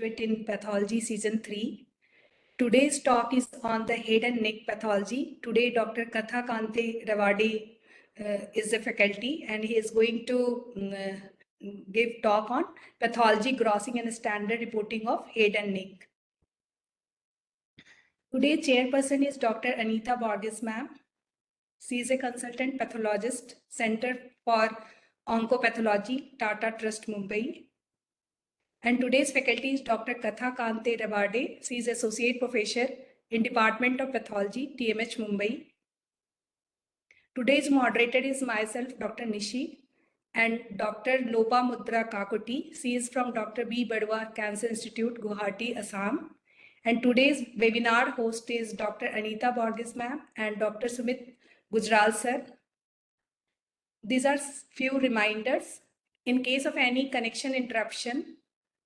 graduate in Pathology Season 3. Today's talk is on the head and neck pathology. Today, Dr. Katha Kante Ravade is the faculty, and he is going to give talk on pathology, grossing, and standard reporting of head and neck. Today, chairperson is Dr. Anita Borges, ma'am. She is a consultant pathologist, Center for Oncopathology, Tata Trust, Mumbai. And today's faculty is Dr. Katha Kante Ravade. She is Associate Professor in Department of Pathology, TMH, Mumbai. Today's moderator is myself, Dr. Nishi, and Dr. Lopa Mudra Kakoti. She is from Dr. B. Badwa Cancer Institute, Guwahati, Assam. And today's webinar host is Dr. Anita Borges, ma'am, and Dr. Sumit Gujral, sir. These are few reminders. In case of any connection interruption,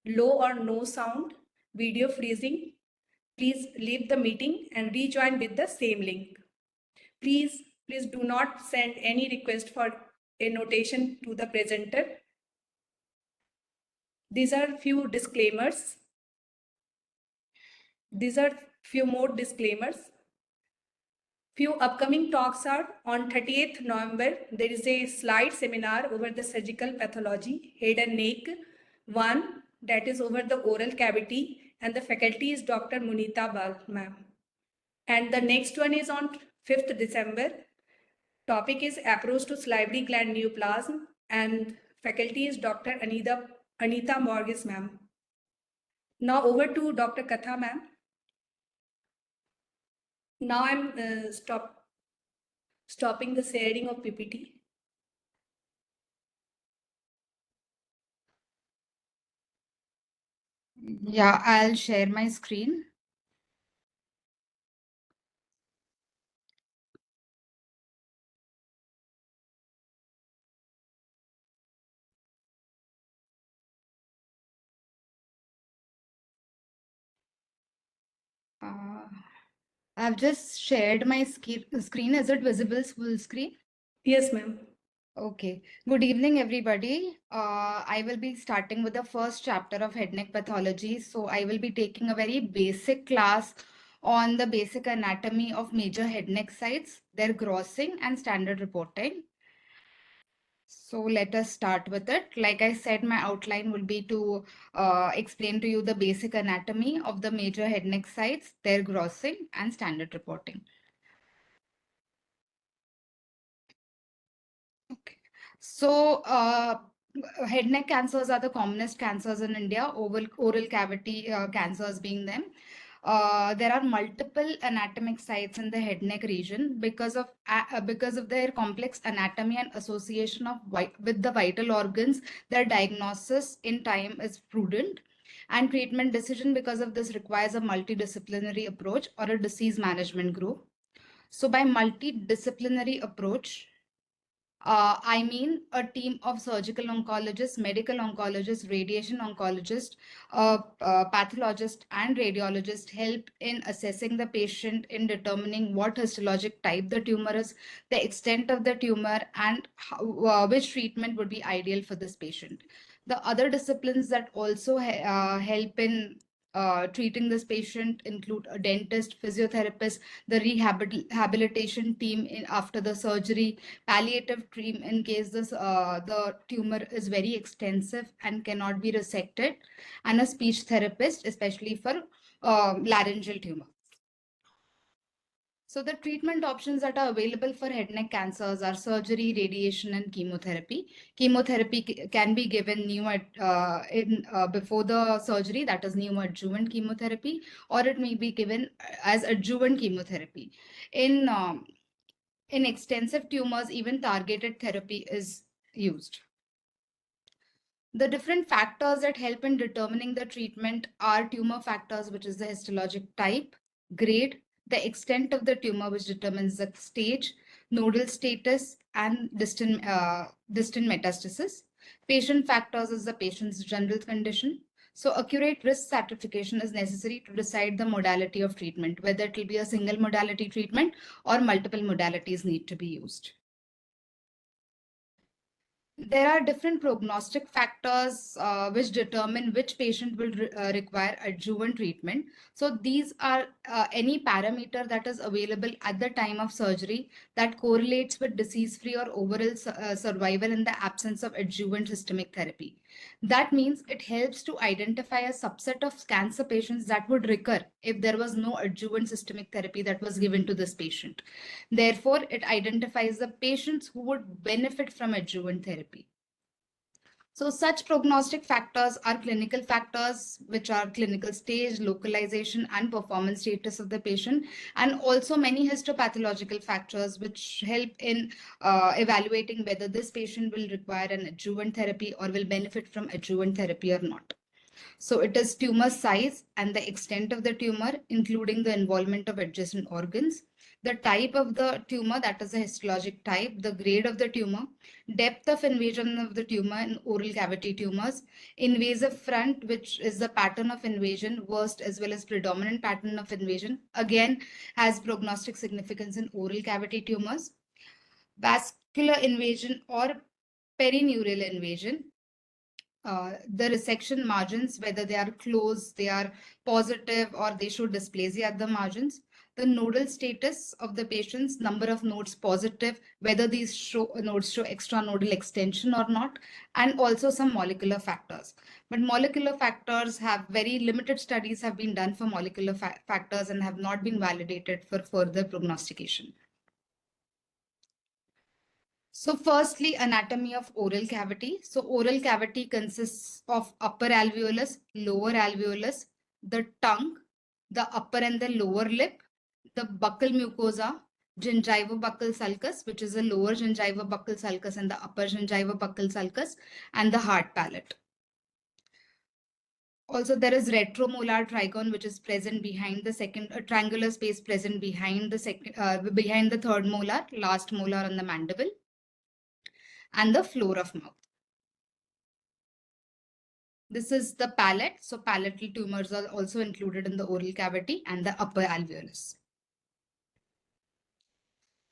low or no sound, video freezing, please leave the meeting and rejoin with the same link. Please do not send any request for a notation to the presenter. These are few disclaimers. These are few more disclaimers. Few upcoming talks are on 30th November. There is a slide seminar over the surgical pathology, head and neck. One that is over the oral cavity, and the faculty is Dr. Munita Bal, ma'am. And the next one is on 5th December. Topic is approach to salivary gland neoplasm, and faculty is Dr. Anita Borges, ma'am. Now over to Dr. Katha, ma'am. Now I'm stopping the sharing of PPT. Yeah, I'll share my screen. I've just shared my screen. Is it visible full screen? Yes, ma'am. Okay. Good evening, everybody. I will be starting with the first chapter of head neck pathology. So I will be taking a very basic class on the basic anatomy of major head neck sites, their grossing and standard reporting. So let us start with it. Like I said, my outline will be to explain to you the basic anatomy of the major head neck sites, their grossing and standard reporting. Okay. So head neck cancers are the commonest cancers in India, oral cavity cancers being them. There are multiple anatomic sites in the head neck region because of their complex anatomy and association of with the vital organs. Their diagnosis in time is prudent, and treatment decision because of this requires a multidisciplinary approach or a disease management group. So by multidisciplinary approach, I mean a team of surgical oncologists, medical oncologists, radiation oncologists, pathologist and radiologist help in assessing the patient, in determining what histologic type the tumor is, the extent of the tumor, and which treatment would be ideal for this patient. The other disciplines that also help in treating this patient include a dentist, physiotherapist, the rehabilitation team after the surgery, palliative team in case the tumor is very extensive and cannot be resected, and a speech therapist, especially for laryngeal tumor. So the treatment options that are available for head neck cancers are surgery, radiation, and chemotherapy. Chemotherapy can be given before the surgery, that is neoadjuvant chemotherapy, or it may be given as adjuvant chemotherapy. In extensive tumors, even targeted therapy is used. The different factors that help in determining the treatment are tumor factors, which is the histologic type, grade, the extent of the tumor, which determines the stage, nodal status, and distant metastasis. Patient factors is the patient's general condition. So accurate risk stratification is necessary to decide the modality of treatment, whether it will be a single modality treatment or multiple modalities need to be used. There are different prognostic factors which determine which patient will require adjuvant treatment. So these are any parameter that is available at the time of surgery that correlates with disease-free or overall survival in the absence of adjuvant systemic therapy. That means it helps to identify a subset of cancer patients that would recur if there was no adjuvant systemic therapy that was given to this patient. Therefore, it identifies the patients who would benefit from adjuvant therapy. So such prognostic factors are clinical factors, which are clinical stage, localization, and performance status of the patient, and also many histopathological factors which help in evaluating whether this patient will require an adjuvant therapy or will benefit from adjuvant therapy or not. So it is tumor size and the extent of the tumor, including the involvement of adjacent organs, the type of the tumor, that is a histologic type, the grade of the tumor, depth of invasion of the tumor in oral cavity tumors, invasive front, which is the pattern of invasion, worst as well as predominant pattern of invasion, again has prognostic significance in oral cavity tumors, vascular invasion or perineural invasion, the resection margins, whether they are closed, they are positive, or they show dysplasia at the margins. The nodal status of the patient's number of nodes positive, whether these nodes show extranodal extension or not, and also some molecular factors. But molecular factors have very limited studies have been done for molecular factors and have not been validated for further prognostication. So firstly, anatomy of oral cavity. So oral cavity consists of upper alveolus, lower alveolus, the tongue, the upper and the lower lip, the buccal mucosa, gingiva buccal sulcus, which is the lower gingiva buccal sulcus and the upper gingiva buccal sulcus, and the hard palate. Also, there is retromolar trigone, which is present behind the second, triangular space present behind the second, behind the third molar, last molar on the mandible, and the floor of mouth. This is the palate. So palatal tumors are also included in the oral cavity and the upper alveolus.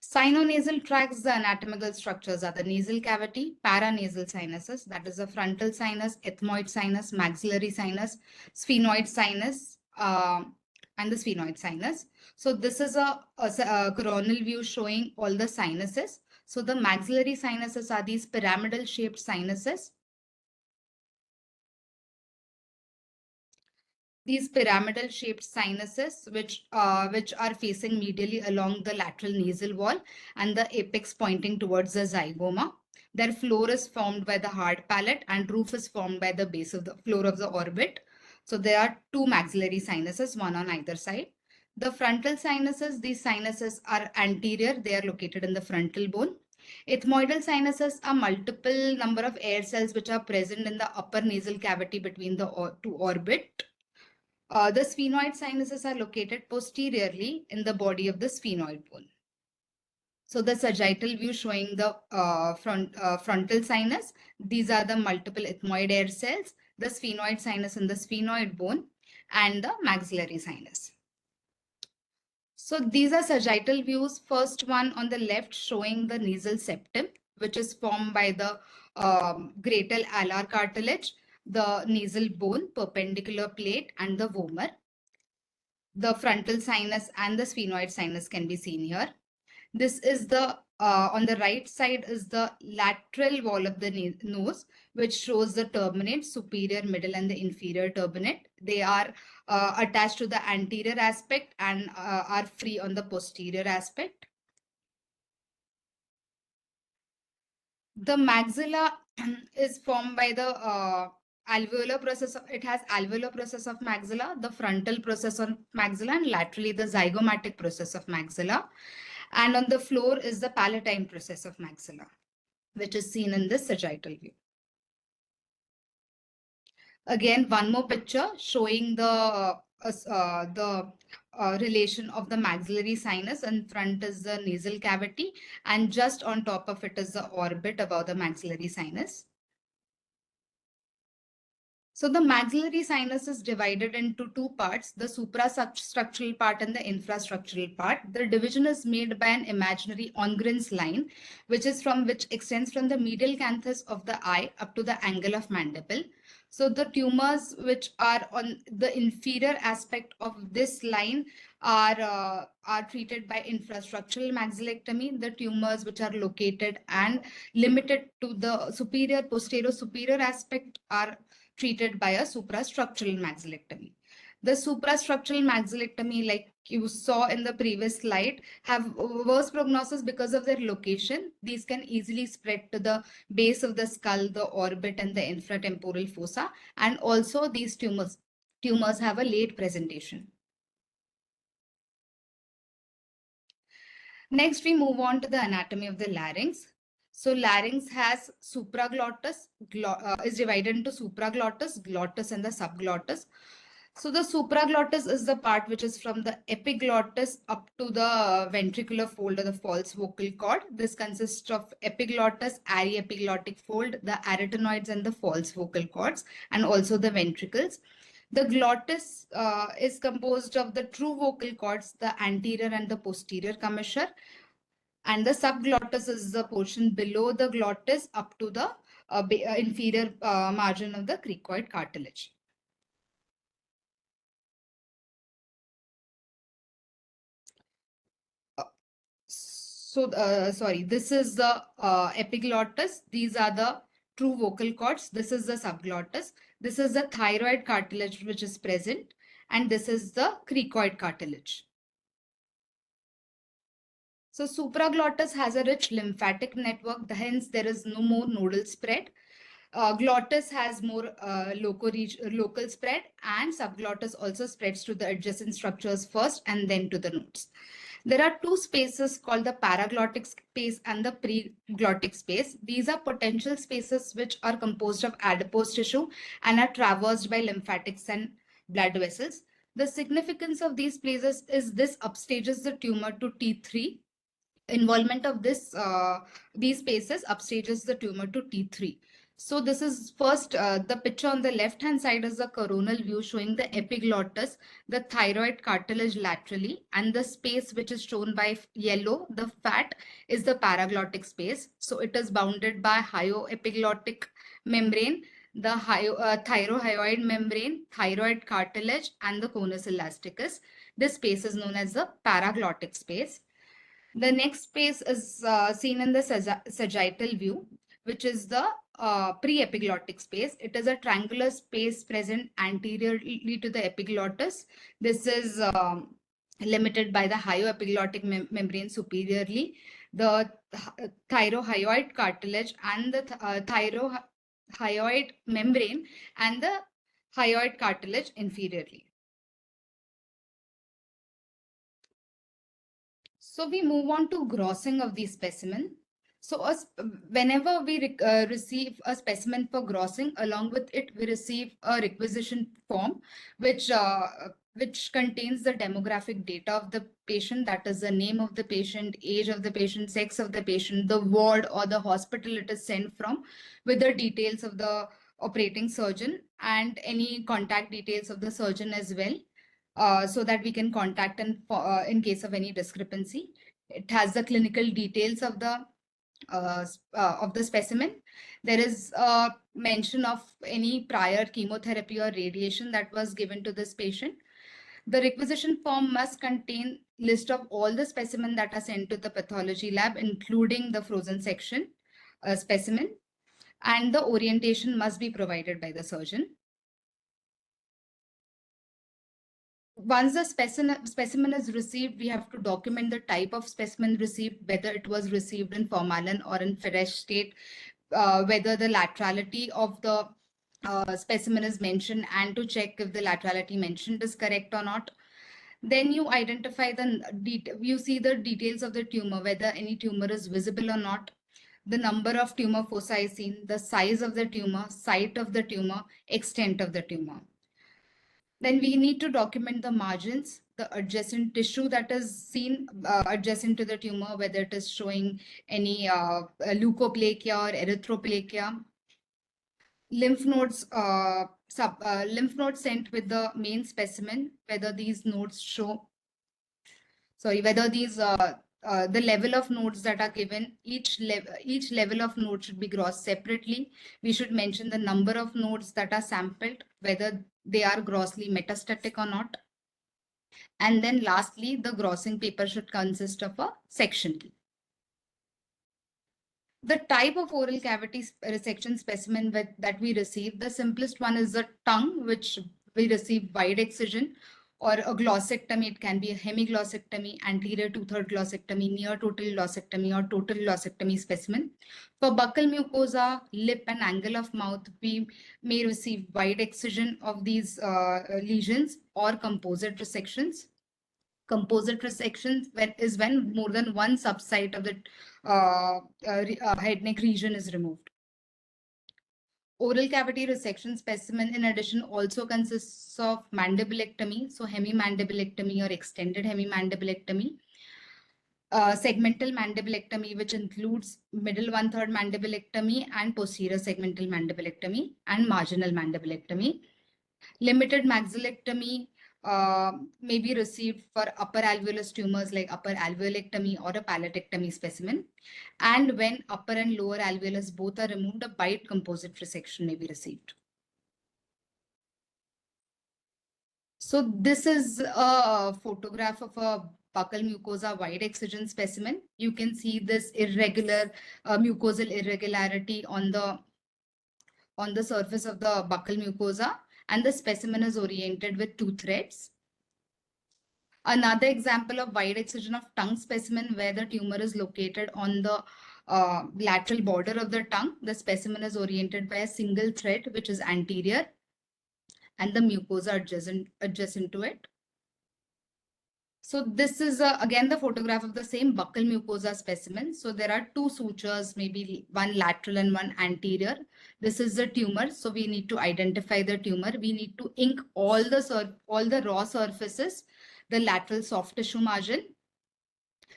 Sinonasal tracts, the anatomical structures are the nasal cavity, paranasal sinuses, that is the frontal sinus, ethmoid sinus, maxillary sinus, sphenoid sinus, and the sphenoid sinus. So this is a coronal view showing all the sinuses. So the maxillary sinuses are these pyramidal shaped sinuses. These pyramidal shaped sinuses, which are facing medially along the lateral nasal wall and the apex pointing towards the zygoma. Their floor is formed by the hard palate and roof is formed by the base of the floor of the orbit. So there are two maxillary sinuses, one on either side. The frontal sinuses, these sinuses are anterior. They are located in the frontal bone. Ethmoidal sinuses are multiple number of air cells which are present in the upper nasal cavity between the two orbit. The sphenoid sinuses are located posteriorly in the body of the sphenoid bone. So the sagittal view showing the frontal sinus. These are the multiple ethmoid air cells, the sphenoid sinus in the sphenoid bone, and the maxillary sinus. So these are sagittal views. First one on the left showing the nasal septum, which is formed by the greater alar cartilage, the nasal bone, perpendicular plate, and the vomer. The frontal sinus and the sphenoid sinus can be seen here. This is the, on the right side is the lateral wall of the nose, which shows the turbinate, superior, middle, and the inferior turbinate. They are attached to the anterior aspect and are free on the posterior aspect. The maxilla is formed by the alveolar process. It has alveolar process of maxilla, the frontal process of maxilla, and laterally the zygomatic process of maxilla. And on the floor is the palatine process of maxilla, which is seen in this sagittal view. Again, one more picture showing the relation of the maxillary sinus. In front is the nasal cavity, and just on top of it is the orbit above the maxillary sinus. So the maxillary sinus is divided into two parts, the suprastructural part and the infrastructural part. The division is made by an imaginary Ongren's line, which extends from the medial canthus of the eye up to the angle of mandible. So the tumors which are on the inferior aspect of this line are treated by infrastructural maxillectomy. The tumors which are located and limited to the superior aspect are treated by a suprastructural maxillectomy. The suprastructural maxillectomy, like you saw in the previous slide, have worse prognosis because of their location. These can easily spread to the base of the skull, the orbit, and the infratemporal fossa. And also these tumors have a late presentation. Next, we move on to the anatomy of the larynx. So larynx has supraglottis, is divided into supraglottis, glottis, and the subglottis. So the supraglottis is the part which is from the epiglottis up to the ventricular fold or the false vocal cord. This consists of epiglottis, aryepiglottic fold, the arytenoids and the false vocal cords, and also the ventricles. The glottis is composed of the true vocal cords, the anterior and the posterior commissure, and the subglottis is the portion below the glottis up to the inferior margin of the cricoid cartilage. Sorry, this is the epiglottis. These are the true vocal cords. This is the subglottis. This is the thyroid cartilage which is present, and this is the cricoid cartilage. So supraglottis has a rich lymphatic network, hence there is no more nodal spread. Glottis has more local spread, and subglottis also spreads to the adjacent structures first and then to the nodes. There are two spaces called the paraglottic space and the preglottic space. These are potential spaces which are composed of adipose tissue and are traversed by lymphatics and blood vessels. The significance of these places is this upstages the tumor to T3. Involvement of these spaces upstages the tumor to T3. So this is first, the picture on the left hand side is the coronal view showing the epiglottis, the thyroid cartilage laterally, and the space which is shown by yellow, the fat, is the paraglottic space. So it is bounded by hyoepiglottic membrane, the thyrohyoid membrane, thyroid cartilage, and the conus elasticus. This space is known as the paraglottic space. The next space is seen in the sagittal view, which is the pre-epiglottic space. It is a triangular space present anteriorly to the epiglottis. This is limited by the hyoepiglottic membrane superiorly, the thyrohyoid cartilage and the thyrohyoid membrane, and the hyoid cartilage inferiorly. So we move on to grossing of the specimen. So whenever we receive a specimen for grossing, along with it, we receive a requisition form, which contains the demographic data of the patient, that is the name of the patient, age of the patient, sex of the patient, the ward or the hospital it is sent from, with the details of the operating surgeon and any contact details of the surgeon as well. So that we can contact in case of any discrepancy. It has the clinical details of the specimen. There is a mention of any prior chemotherapy or radiation that was given to this patient. The requisition form must contain list of all the specimen that are sent to the pathology lab, including the frozen section specimen, and the orientation must be provided by the surgeon. Once the specimen is received, we have to document the type of specimen received, whether it was received in formalin or in fresh state, whether the laterality of the specimen is mentioned, and to check if the laterality mentioned is correct or not. Then you identify you see the details of the tumor, whether any tumor is visible or not, the number of tumor foci seen, the size of the tumor, site of the tumor, extent of the tumor. Then we need to document the margins, the adjacent tissue that is seen adjacent to the tumor, whether it is showing any leukoplakia or erythroplakia. Lymph nodes lymph nodes sent with the main specimen, whether these nodes show, whether these the level of nodes that are given, each level of node should be grossed separately. We should mention the number of nodes that are sampled, whether they are grossly metastatic or not. And then lastly, the grossing paper should consist of a section key. The type of oral cavity resection specimen that we receive, the simplest one is the tongue, which we receive wide excision, or a glossectomy. It can be a hemiglossectomy, anterior two-third glossectomy, near total glossectomy, or total glossectomy specimen. For buccal mucosa, lip, and angle of mouth, we may receive wide excision of these lesions or composite resections. Composite resection is when more than one subsite of the head neck region is removed. Oral cavity resection specimen in addition also consists of mandibulectomy, so hemimandibulectomy or extended hemimandibulectomy. Segmental mandibulectomy, which includes middle one-third mandibulectomy and posterior segmental mandibulectomy, and marginal mandibulectomy. Limited maxillectomy may be received for upper alveolus tumors like upper alveolectomy or a palatectomy specimen. And when upper and lower alveolus both are removed, a bite composite resection may be received. So this is a photograph of a buccal mucosa wide excision specimen. You can see this irregular mucosal irregularity on the surface of the buccal mucosa, and the specimen is oriented with two threads. Another example of wide excision of tongue specimen where the tumor is located on the lateral border of the tongue. The specimen is oriented by a single thread, which is anterior, and the mucosa adjacent to it. So this is again the photograph of the same buccal mucosa specimen. So there are two sutures, maybe one lateral and one anterior. This is the tumor. So we need to identify the tumor. We need to ink all the raw surfaces, the lateral soft tissue margin.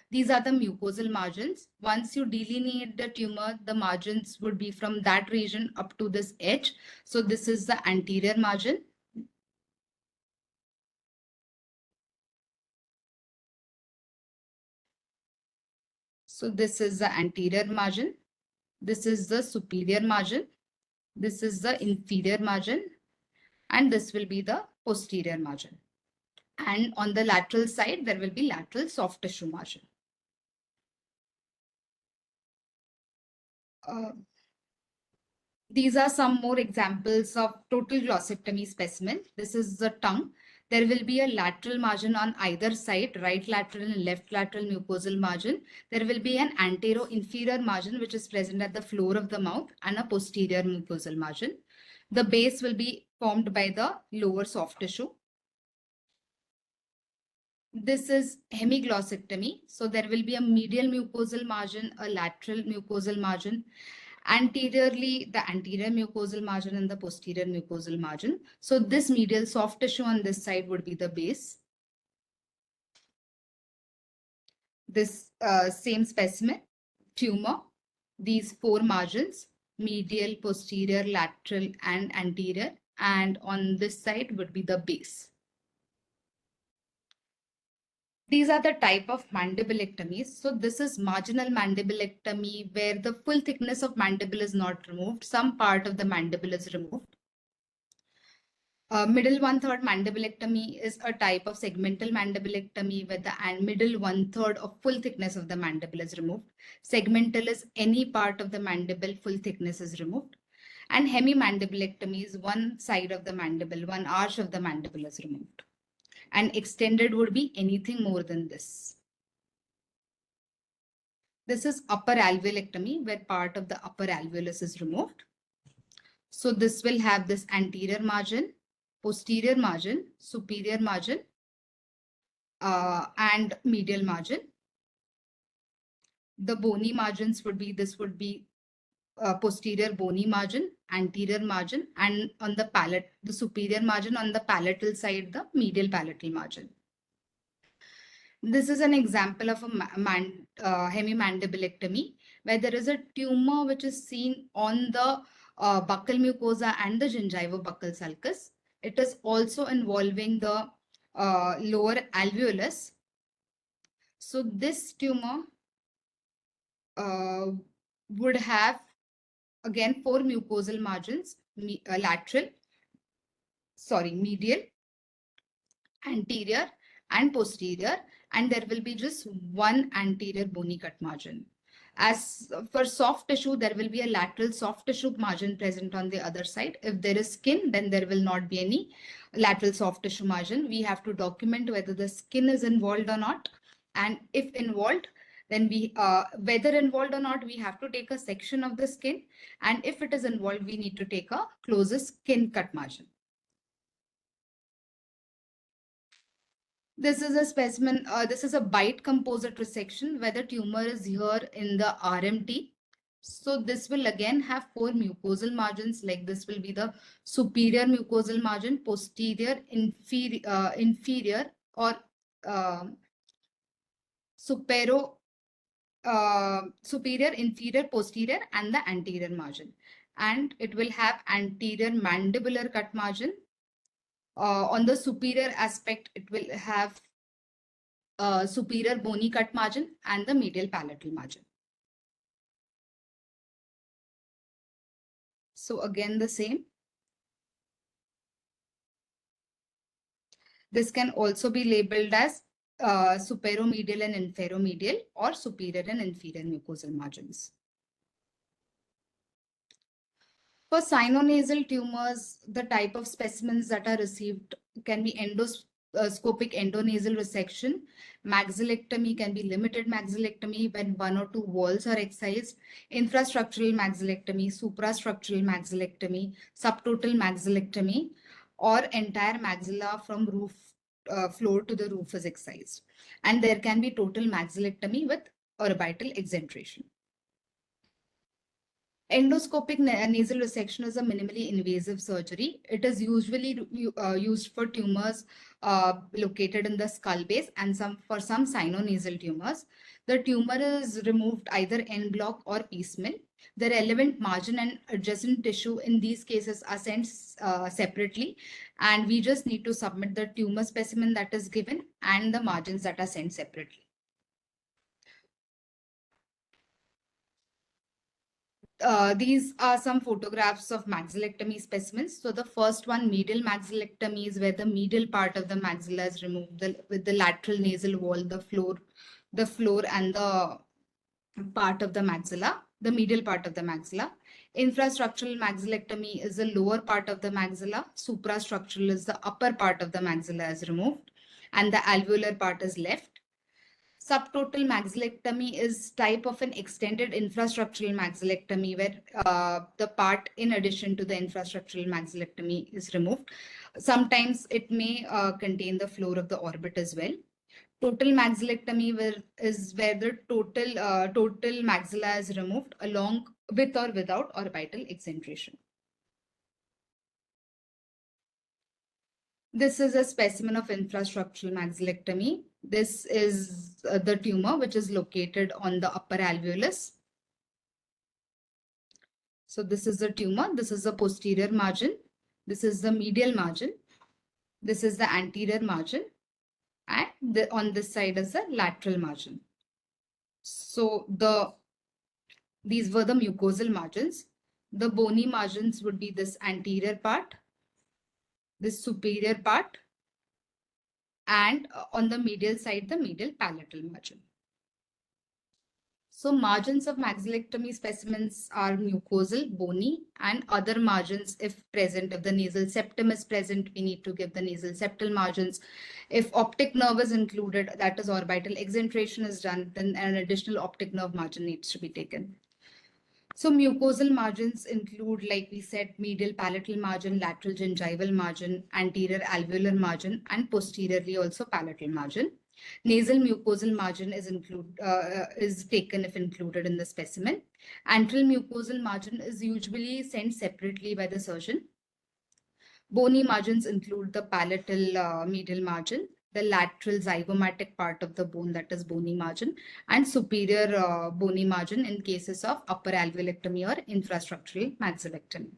These are the mucosal margins. Once you delineate the tumor, the margins would be from that region up to this edge. So this is the anterior margin. So this is the anterior margin. This is the superior margin. This is the inferior margin. And this will be the posterior margin. And on the lateral side, there will be lateral soft tissue margin. These are some more examples of total glossectomy specimen. This is the tongue. There will be a lateral margin on either side, right lateral and left lateral mucosal margin. There will be an antero-inferior margin, which is present at the floor of the mouth, and a posterior mucosal margin. The base will be formed by the lower soft tissue. This is hemiglossectomy. So there will be a medial mucosal margin, a lateral mucosal margin, anteriorly the anterior mucosal margin and the posterior mucosal margin. So this medial soft tissue on this side would be the base. This same specimen, tumor, these four margins, medial, posterior, lateral, and anterior. And on this side would be the base. These are the type of mandibulectomies. So this is marginal mandibulectomy where the full thickness of mandible is not removed. Some part of the mandible is removed. Middle one-third mandibulectomy is a type of segmental mandibulectomy where the middle one-third of full thickness of the mandible is removed. Segmental is any part of the mandible full thickness is removed. And hemimandibulectomy is one side of the mandible, one arch of the mandible is removed. And extended would be anything more than this. This is upper alveolectomy where part of the upper alveolus is removed. So this will have this anterior margin, posterior margin, superior margin, and medial margin. The bony margins would be, this would be posterior bony margin, anterior margin, and on the palate, the superior margin, on the palatal side, the medial palatal margin. This is an example of a hemimandibulectomy where there is a tumor which is seen on the buccal mucosa and the gingival-buccal sulcus. It is also involving the lower alveolus. So this tumor would have again 4 mucosal margins, medial, anterior, and posterior, and there will be just one anterior bony cut margin. As for soft tissue, there will be a lateral soft tissue margin present on the other side. If there is skin, then there will not be any lateral soft tissue margin. We have to document whether the skin is involved or not. And if involved, then whether involved or not, we have to take a section of the skin. And if it is involved, we need to take a closest skin cut margin. This is a specimen, this is a bite composite resection where the tumor is here in the RMT. So this will again have 4 mucosal margins, like this will be the superior mucosal margin, posterior, inferior or superior, inferior, posterior, and the anterior margin. And it will have anterior mandibular cut margin. On the superior aspect, it will have superior bony cut margin and the medial palatal margin. So again, the same. This can also be labeled as superomedial and inferomedial or superior and inferior mucosal margins. For sinonasal tumors, the type of specimens that are received can be endoscopic endonasal resection. Maxillectomy can be limited maxillectomy when 1 or 2 walls are excised. Infrastructural maxillectomy, suprastructural maxillectomy, subtotal maxillectomy, or entire maxilla from floor to the roof is excised. And there can be total maxillectomy with orbital exenteration. Endoscopic nasal resection is a minimally invasive surgery. It is usually used for tumors located in the skull base and for some sinonasal tumors. The tumor is removed either en bloc or piecemeal. The relevant margin and adjacent tissue in these cases are sent separately, and we just need to submit the tumor specimen that is given and the margins that are sent separately. These are some photographs of maxillectomy specimens. So the first one, medial maxillectomy, is where the medial part of the maxilla is removed with the lateral nasal wall, the floor and the part of the maxilla, the medial part of the maxilla. Infrastructural maxillectomy is the lower part of the maxilla. Suprastructural is the upper part of the maxilla is removed, and the alveolar part is left. Subtotal maxillectomy is type of an extended infrastructural maxillectomy where the part in addition to the infrastructural maxillectomy is removed. Sometimes it may contain the floor of the orbit as well. Total maxillectomy is where the total maxilla is removed along with or without orbital exenteration. This is a specimen of infrastructural maxillectomy. This is the tumor which is located on the upper alveolus. So this is the tumor. This is the posterior margin. This is the medial margin. This is the anterior margin. And on this side is the lateral margin. So these were the mucosal margins. The bony margins would be this anterior part, this superior part, and on the medial side, the medial palatal margin. So margins of maxillectomy specimens are mucosal, bony, and other margins if present. If the nasal septum is present, we need to give the nasal septal margins. If optic nerve is included, that is orbital exenteration is done, then an additional optic nerve margin needs to be taken. So mucosal margins include, like we said, medial palatal margin, lateral gingival margin, anterior alveolar margin, and posteriorly also palatal margin. Nasal mucosal margin is taken if included in the specimen. Antral mucosal margin is usually sent separately by the surgeon. Bony margins include the palatal medial margin, the lateral zygomatic part of the bone, that is bony margin, and superior bony margin in cases of upper alveolectomy or infrastructural maxillectomy.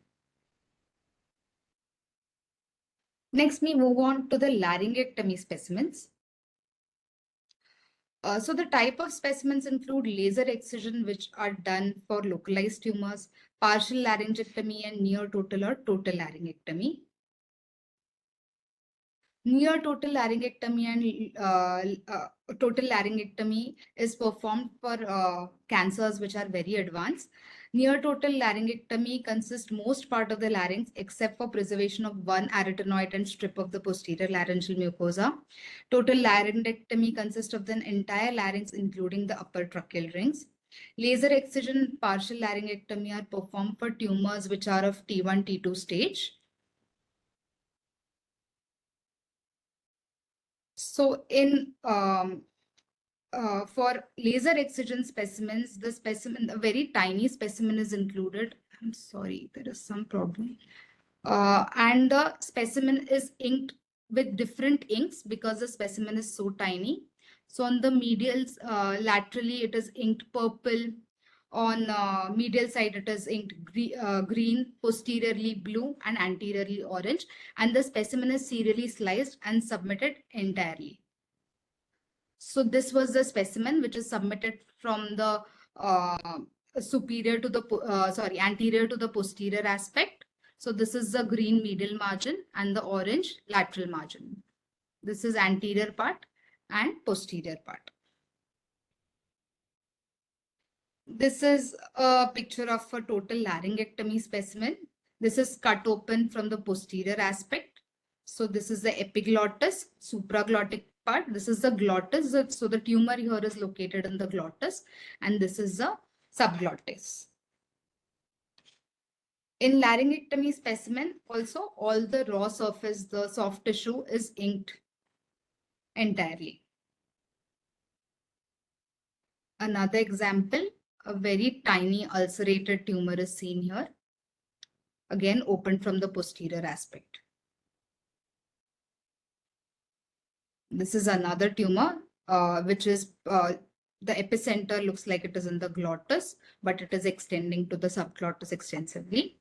Next, we move on to the laryngectomy specimens. So the type of specimens include laser excision, which are done for localized tumors, partial laryngectomy, and near total or total laryngectomy. Near total laryngectomy and total laryngectomy is performed for cancers which are very advanced. Near total laryngectomy consists most part of the larynx except for preservation of one arytenoid and strip of the posterior laryngeal mucosa. Total laryngectomy consists of the entire larynx including the upper tracheal rings. Laser excision and partial laryngectomy are performed for tumors which are of T1, T2 stage. So in for laser excision specimens, the specimen, a very tiny specimen is included. I'm sorry, there is some problem. And the specimen is inked with different inks because the specimen is so tiny. So on the medials, laterally, it is inked purple. On medial side, it is inked green, posteriorly blue, and anteriorly orange. And the specimen is serially sliced and submitted entirely. So this was the specimen which is submitted from the anterior to the posterior aspect. So this is the green medial margin and the orange lateral margin. This is anterior part and posterior part. This is a picture of a total laryngectomy specimen. This is cut open from the posterior aspect. So this is the epiglottis, supraglottic part. This is the glottis. So the tumor here is located in the glottis, and this is the subglottis. In laryngectomy specimen, also all the raw surface, the soft tissue is inked entirely. Another example, a very tiny ulcerated tumor is seen here. Again, opened from the posterior aspect. This is another tumor, which is the epicenter looks like it is in the glottis, but it is extending to the subglottis extensively.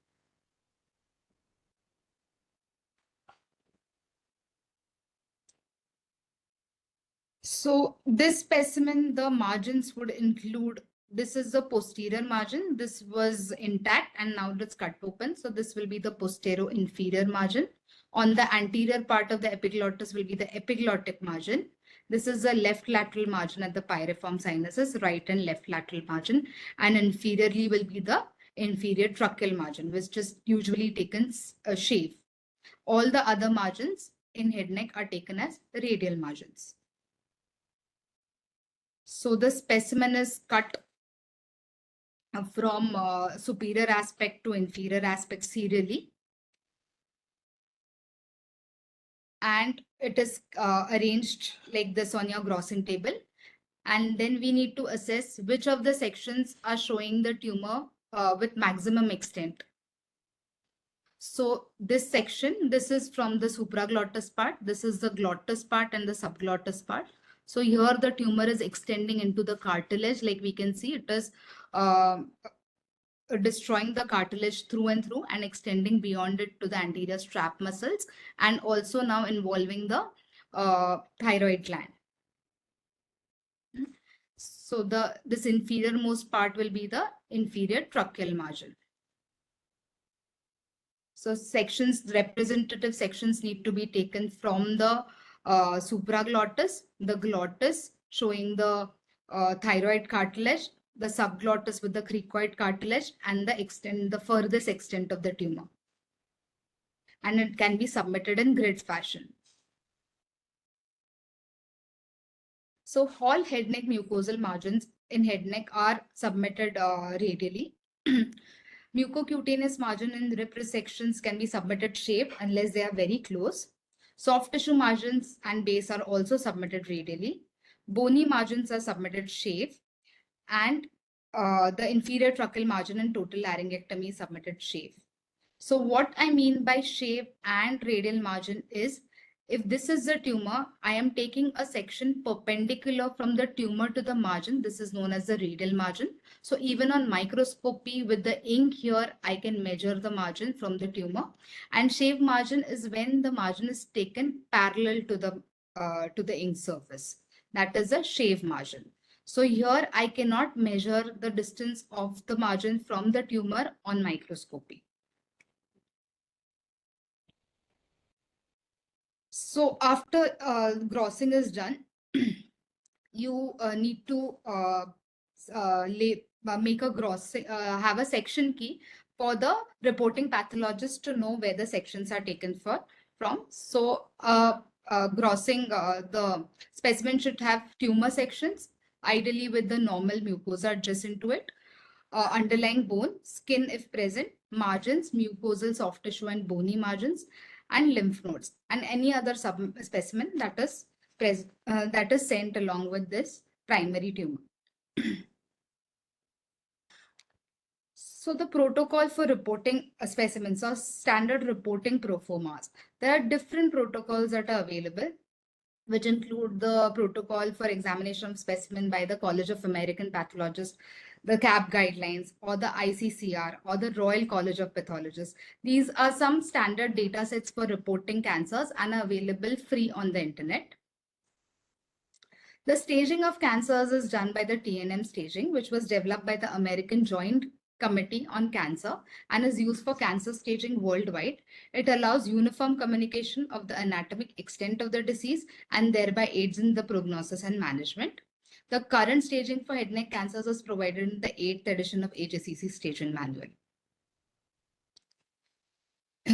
So this specimen, the margins would include, this is the posterior margin. This was intact and now it's cut open. So this will be the posterior-inferior margin. On the anterior part of the epiglottis will be the epiglottic margin. This is the left lateral margin at the pyriform sinuses, right and left lateral margin. And inferiorly will be the inferior tracheal margin, which is usually taken shave. All the other margins in head neck are taken as radial margins. So the specimen is cut from superior aspect to inferior aspect serially. And it is arranged like this on your grossing table. And then we need to assess which of the sections are showing the tumor with maximum extent. So this section, this is from the supraglottis part. This is the glottis part and the subglottis part. So here the tumor is extending into the cartilage. Like we can see, it is destroying the cartilage through and through and extending beyond it to the anterior strap muscles, and also now involving the thyroid gland. So this inferior most part will be the inferior tracheal margin. So representative sections need to be taken from the supraglottis, the glottis showing the thyroid cartilage, the subglottis with the cricoid cartilage, and the furthest extent of the tumor. And it can be submitted in grid fashion. So all head neck mucosal margins in head neck are submitted radially. Mucocutaneous margin in rib resections can be submitted shaved unless they are very close. Soft tissue margins and base are also submitted radially. Bony margins are submitted shaved, and the inferior tracheal margin in total laryngectomy is submitted shave. So what I mean by shave and radial margin is If this is the tumor, I am taking a section perpendicular from the tumor to the margin. This is known as the radial margin. So even on microscopy with the ink here, I can measure the margin from the tumor. And shave margin is when the margin is taken parallel to the ink surface. That is a shave margin. So here I cannot measure the distance of the margin from the tumor on microscopy. So after grossing is done, you need to make a have a section key for the reporting pathologist to know where the sections are taken from. So grossing, the specimen should have tumor sections, ideally with the normal mucosa adjacent to it, underlying bone, skin if present, margins, mucosal soft tissue and bony margins, and lymph nodes, and any other specimen that is sent along with this primary tumor. So the protocol for reporting specimens or standard reporting proformas. There are different protocols that are available, which include the protocol for examination of specimen by the College of American Pathologists, the CAP guidelines, or the ICCR, or the Royal College of Pathologists. These are some standard data sets for reporting cancers and are available free on the internet. The staging of cancers is done by the TNM staging, which was developed by the American Joint Committee on Cancer and is used for cancer staging worldwide. It allows uniform communication of the anatomic extent of the disease and thereby aids in the prognosis and management. The current staging for head and neck cancers is provided in the 8th edition of HACC Staging Manual.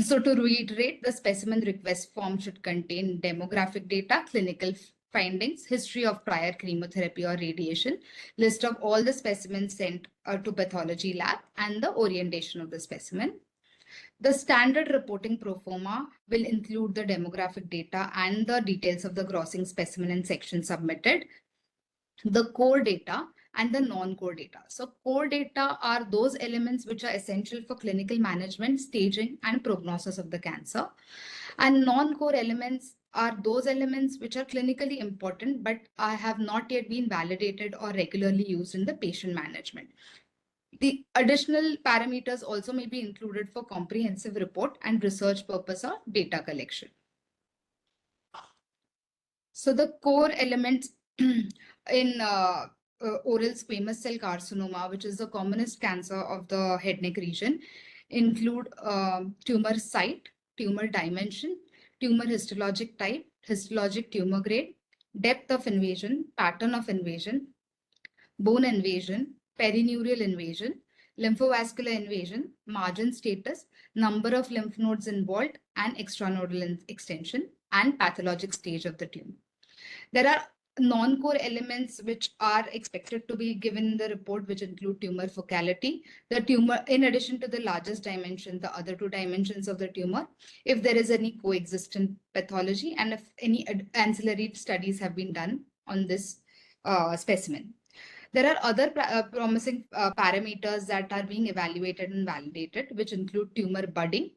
So to reiterate, the specimen request form should contain demographic data, clinical findings, history of prior chemotherapy or radiation, list of all the specimens sent to pathology lab, and the orientation of the specimen. The standard reporting proforma will include the demographic data and the details of the grossing specimen and section submitted, the core data, and the non-core data. So core data are those elements which are essential for clinical management, staging, and prognosis of the cancer. And non-core elements are those elements which are clinically important, but have not yet been validated or regularly used in the patient management. The additional parameters also may be included for comprehensive report and research purpose or data collection. So the core elements in oral squamous cell carcinoma, which is the commonest cancer of the head neck region, include tumor site, tumor dimension, tumor histologic type, histologic tumor grade, depth of invasion, pattern of invasion, bone invasion, perineural invasion, lymphovascular invasion, margin status, number of lymph nodes involved, and extranodal extension, and pathologic stage of the tumor. There are non-core elements which are expected to be given in the report, which include tumor focality, the tumor, in addition to the largest dimension, the other two dimensions of the tumor, if there is any coexistent pathology, and if any ancillary studies have been done on this specimen. There are other promising parameters that are being evaluated and validated, which include tumor budding,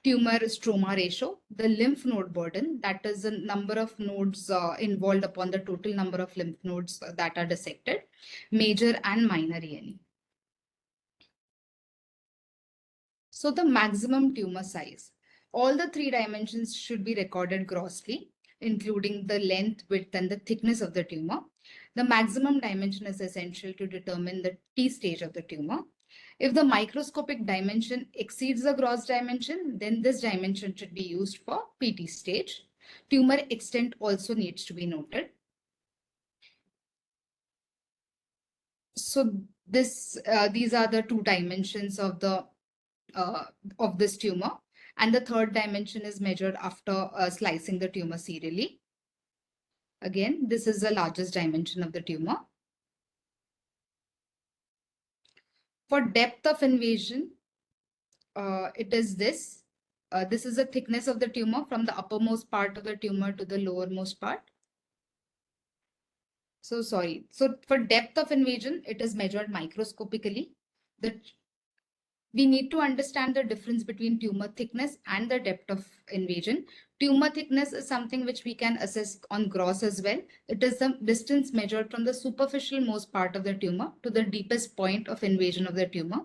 tumor stroma ratio, the lymph node burden, that is the number of nodes involved upon the total number of lymph nodes that are dissected, major and minor ENE. So the maximum tumor size. All the three dimensions should be recorded grossly, including the length, width, and the thickness of the tumor. The maximum dimension is essential to determine the T stage of the tumor. If the microscopic dimension exceeds the gross dimension, then this dimension should be used for PT stage. Tumor extent also needs to be noted. So these are the two dimensions of this tumor, and the third dimension is measured after slicing the tumor serially. Again, this is the largest dimension of the tumor. For depth of invasion, it is this. This is the thickness of the tumor from the uppermost part of the tumor to the lowermost part. So sorry. So for depth of invasion, it is measured microscopically. The we need to understand the difference between tumor thickness and the depth of invasion. Tumor thickness is something which we can assess on gross as well. It is the distance measured from the superficial most part of the tumor to the deepest point of invasion of the tumor.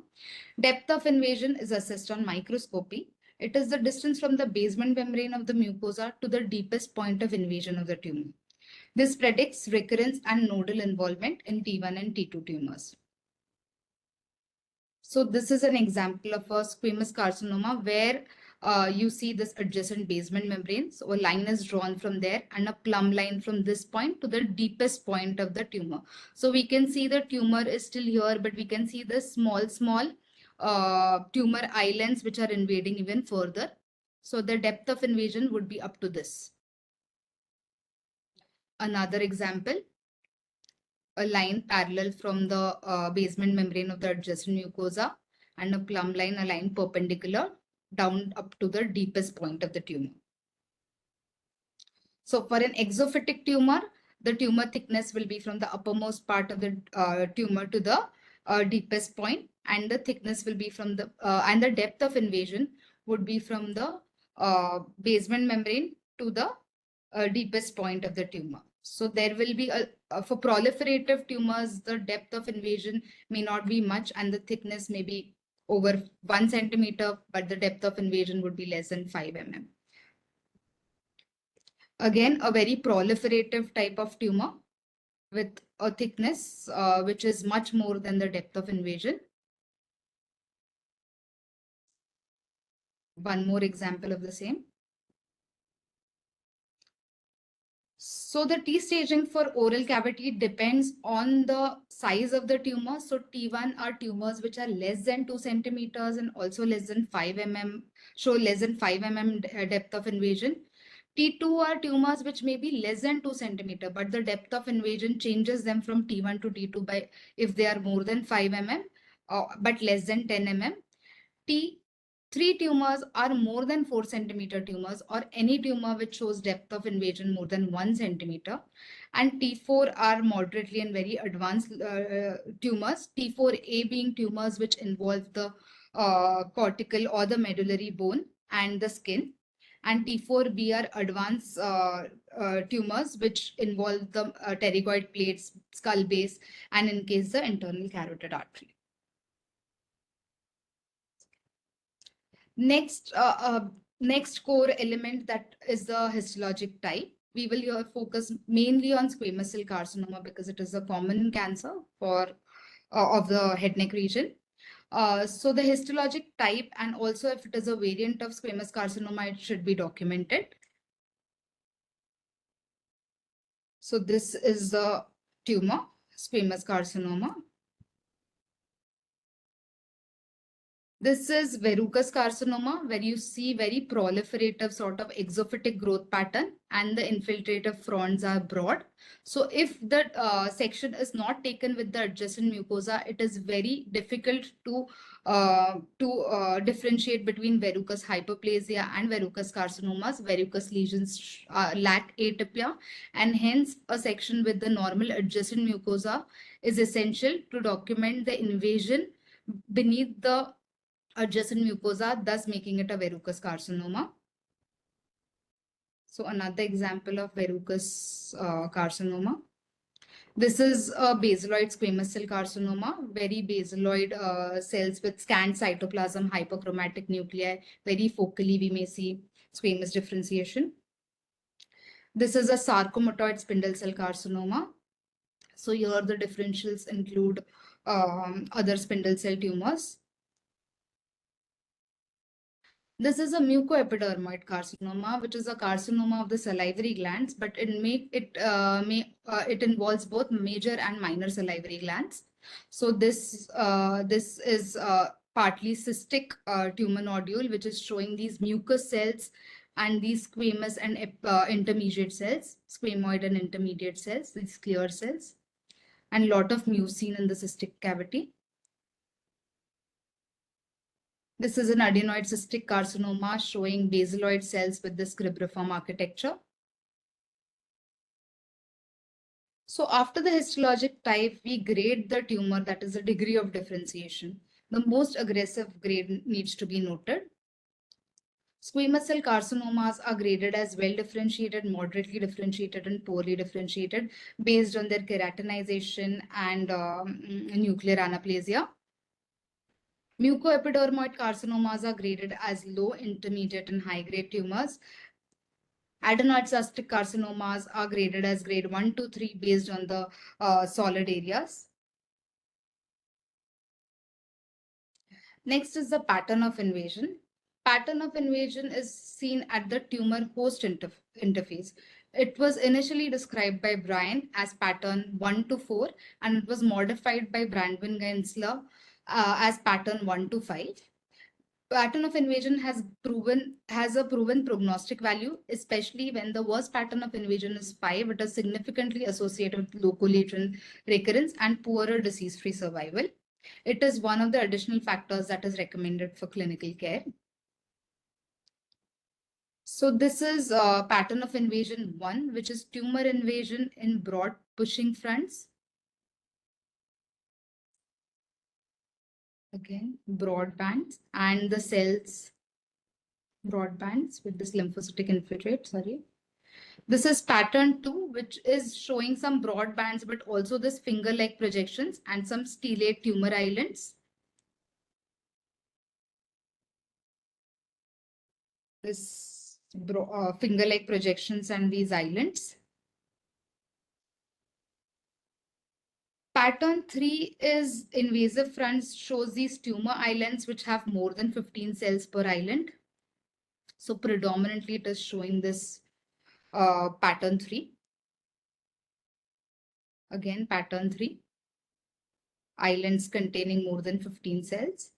Depth of invasion is assessed on microscopy. It is the distance from the basement membrane of the mucosa to the deepest point of invasion of the tumor. This predicts recurrence and nodal involvement in T1 and T2 tumors. So this is an example of a squamous carcinoma where you see this adjacent basement membrane. So a line is drawn from there and a plumb line from this point to the deepest point of the tumor. So we can see the tumor is still here, but we can see the small tumor islands which are invading even further. So the depth of invasion would be up to this. Another example, a line parallel from the basement membrane of the adjacent mucosa and a plumb line, a line perpendicular down up to the deepest point of the tumor. So for an exophytic tumor, the tumor thickness will be from the uppermost part of the tumor to the deepest point, and the thickness will be from the and the depth of invasion would be from the basement membrane to the deepest point of the tumor. So there will be for proliferative tumors, the depth of invasion may not be much and the thickness may be over 1 centimeter, but the depth of invasion would be less than 5 mm. Again, a very proliferative type of tumor with a thickness which is much more than the depth of invasion. One more example of the same. So the T staging for oral cavity depends on the size of the tumor. So T1 are tumors which are less than 2 centimeters and also less than 5 mm, show less than 5 mm depth of invasion. T2 are tumors which may be less than 2 centimeter, but the depth of invasion changes them from T1 to T2 by if they are more than 5 mm, but less than 10 mm. T3 tumors are more than 4 centimeter tumors or any tumor which shows depth of invasion more than 1 centimeter. And T4 are moderately and very advanced tumors. T4A being tumors which involve the cortical or the medullary bone and the skin. And T4B are advanced tumors which involve the pterygoid plates, skull base, and in case the internal carotid artery. Next, next core element that is the histologic type. We will here focus mainly on squamous cell carcinoma because it is a common cancer for of the head neck region. So the histologic type and also if it is a variant of squamous carcinoma, it should be documented. So this is the tumor, squamous carcinoma. This is verrucous carcinoma, where you see very proliferative sort of exophytic growth pattern and the infiltrative fronds are broad. So if the section is not taken with the adjacent mucosa, it is very difficult to differentiate between verrucous hyperplasia and verrucous carcinomas. Verrucous lesions lack atypia, and hence a section with the normal adjacent mucosa is essential to document the invasion beneath the adjacent mucosa, thus making it a verrucous carcinoma. So another example of verrucous carcinoma. This is a basaloid squamous cell carcinoma, very basaloid cells with scant cytoplasm, hyperchromatic nuclei. Very focally we may see squamous differentiation. This is a sarcomatoid spindle cell carcinoma. So here the differentials include other spindle cell tumors. This is a mucoepidermoid carcinoma, which is a carcinoma of the salivary glands, but it involves both major and minor salivary glands. So this is partly cystic tumor nodule, which is showing these mucous cells and these squamous and intermediate cells, squamoid and intermediate cells, these clear cells, and lot of mucin in the cystic cavity. This is an adenoid cystic carcinoma showing basaloid cells with this cribriform architecture. So after the histologic type, we grade the tumor, that is the degree of differentiation. The most aggressive grade needs to be noted. Squamous cell carcinomas are graded as well differentiated, moderately differentiated, and poorly differentiated based on their keratinization and nuclear anaplasia. Mucoepidermoid carcinomas are graded as low, intermediate, and high-grade tumors. Adenoid cystic carcinomas are graded as grade 1 to 3 based on the solid areas. Next is the pattern of invasion. Pattern of invasion is seen at the tumor host interface. It was initially described by Brian as pattern 1 to 4, and it was modified by Brandon Gensler as pattern 1 to 5. Pattern of invasion has a proven prognostic value, especially when the worst pattern of invasion is 5. It is significantly associated with local latent recurrence and poorer disease-free survival. It is one of the additional factors that is recommended for clinical care. So this is pattern of invasion 1, which is tumor invasion in broad pushing fronts. Again, broad bands, and the cells broad bands with this lymphocytic infiltrate, sorry. This is pattern 2, which is showing some broad bands, but also this finger-like projections and some stellate tumor islands. This finger-like projections and these islands. Pattern 3 is invasive fronts, shows these tumor islands which have more than 15 cells per island. So predominantly it is showing this pattern 3. Again, pattern 3. Islands containing more than 15 cells.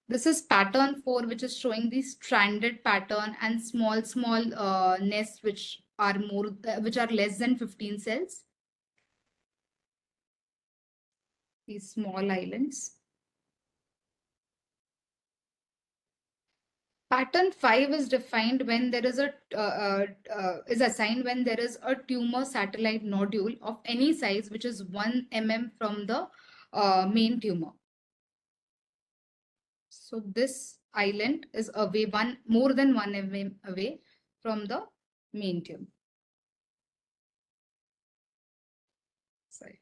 This is pattern 4, which is showing the stranded pattern and small nests which are less than 15 cells. These small islands. Pattern 5 is defined when there is assigned when there is a tumor satellite nodule of any size which is 1 mm from the main tumor. So this island is away more than 1 mm away from the main tumor. Sorry.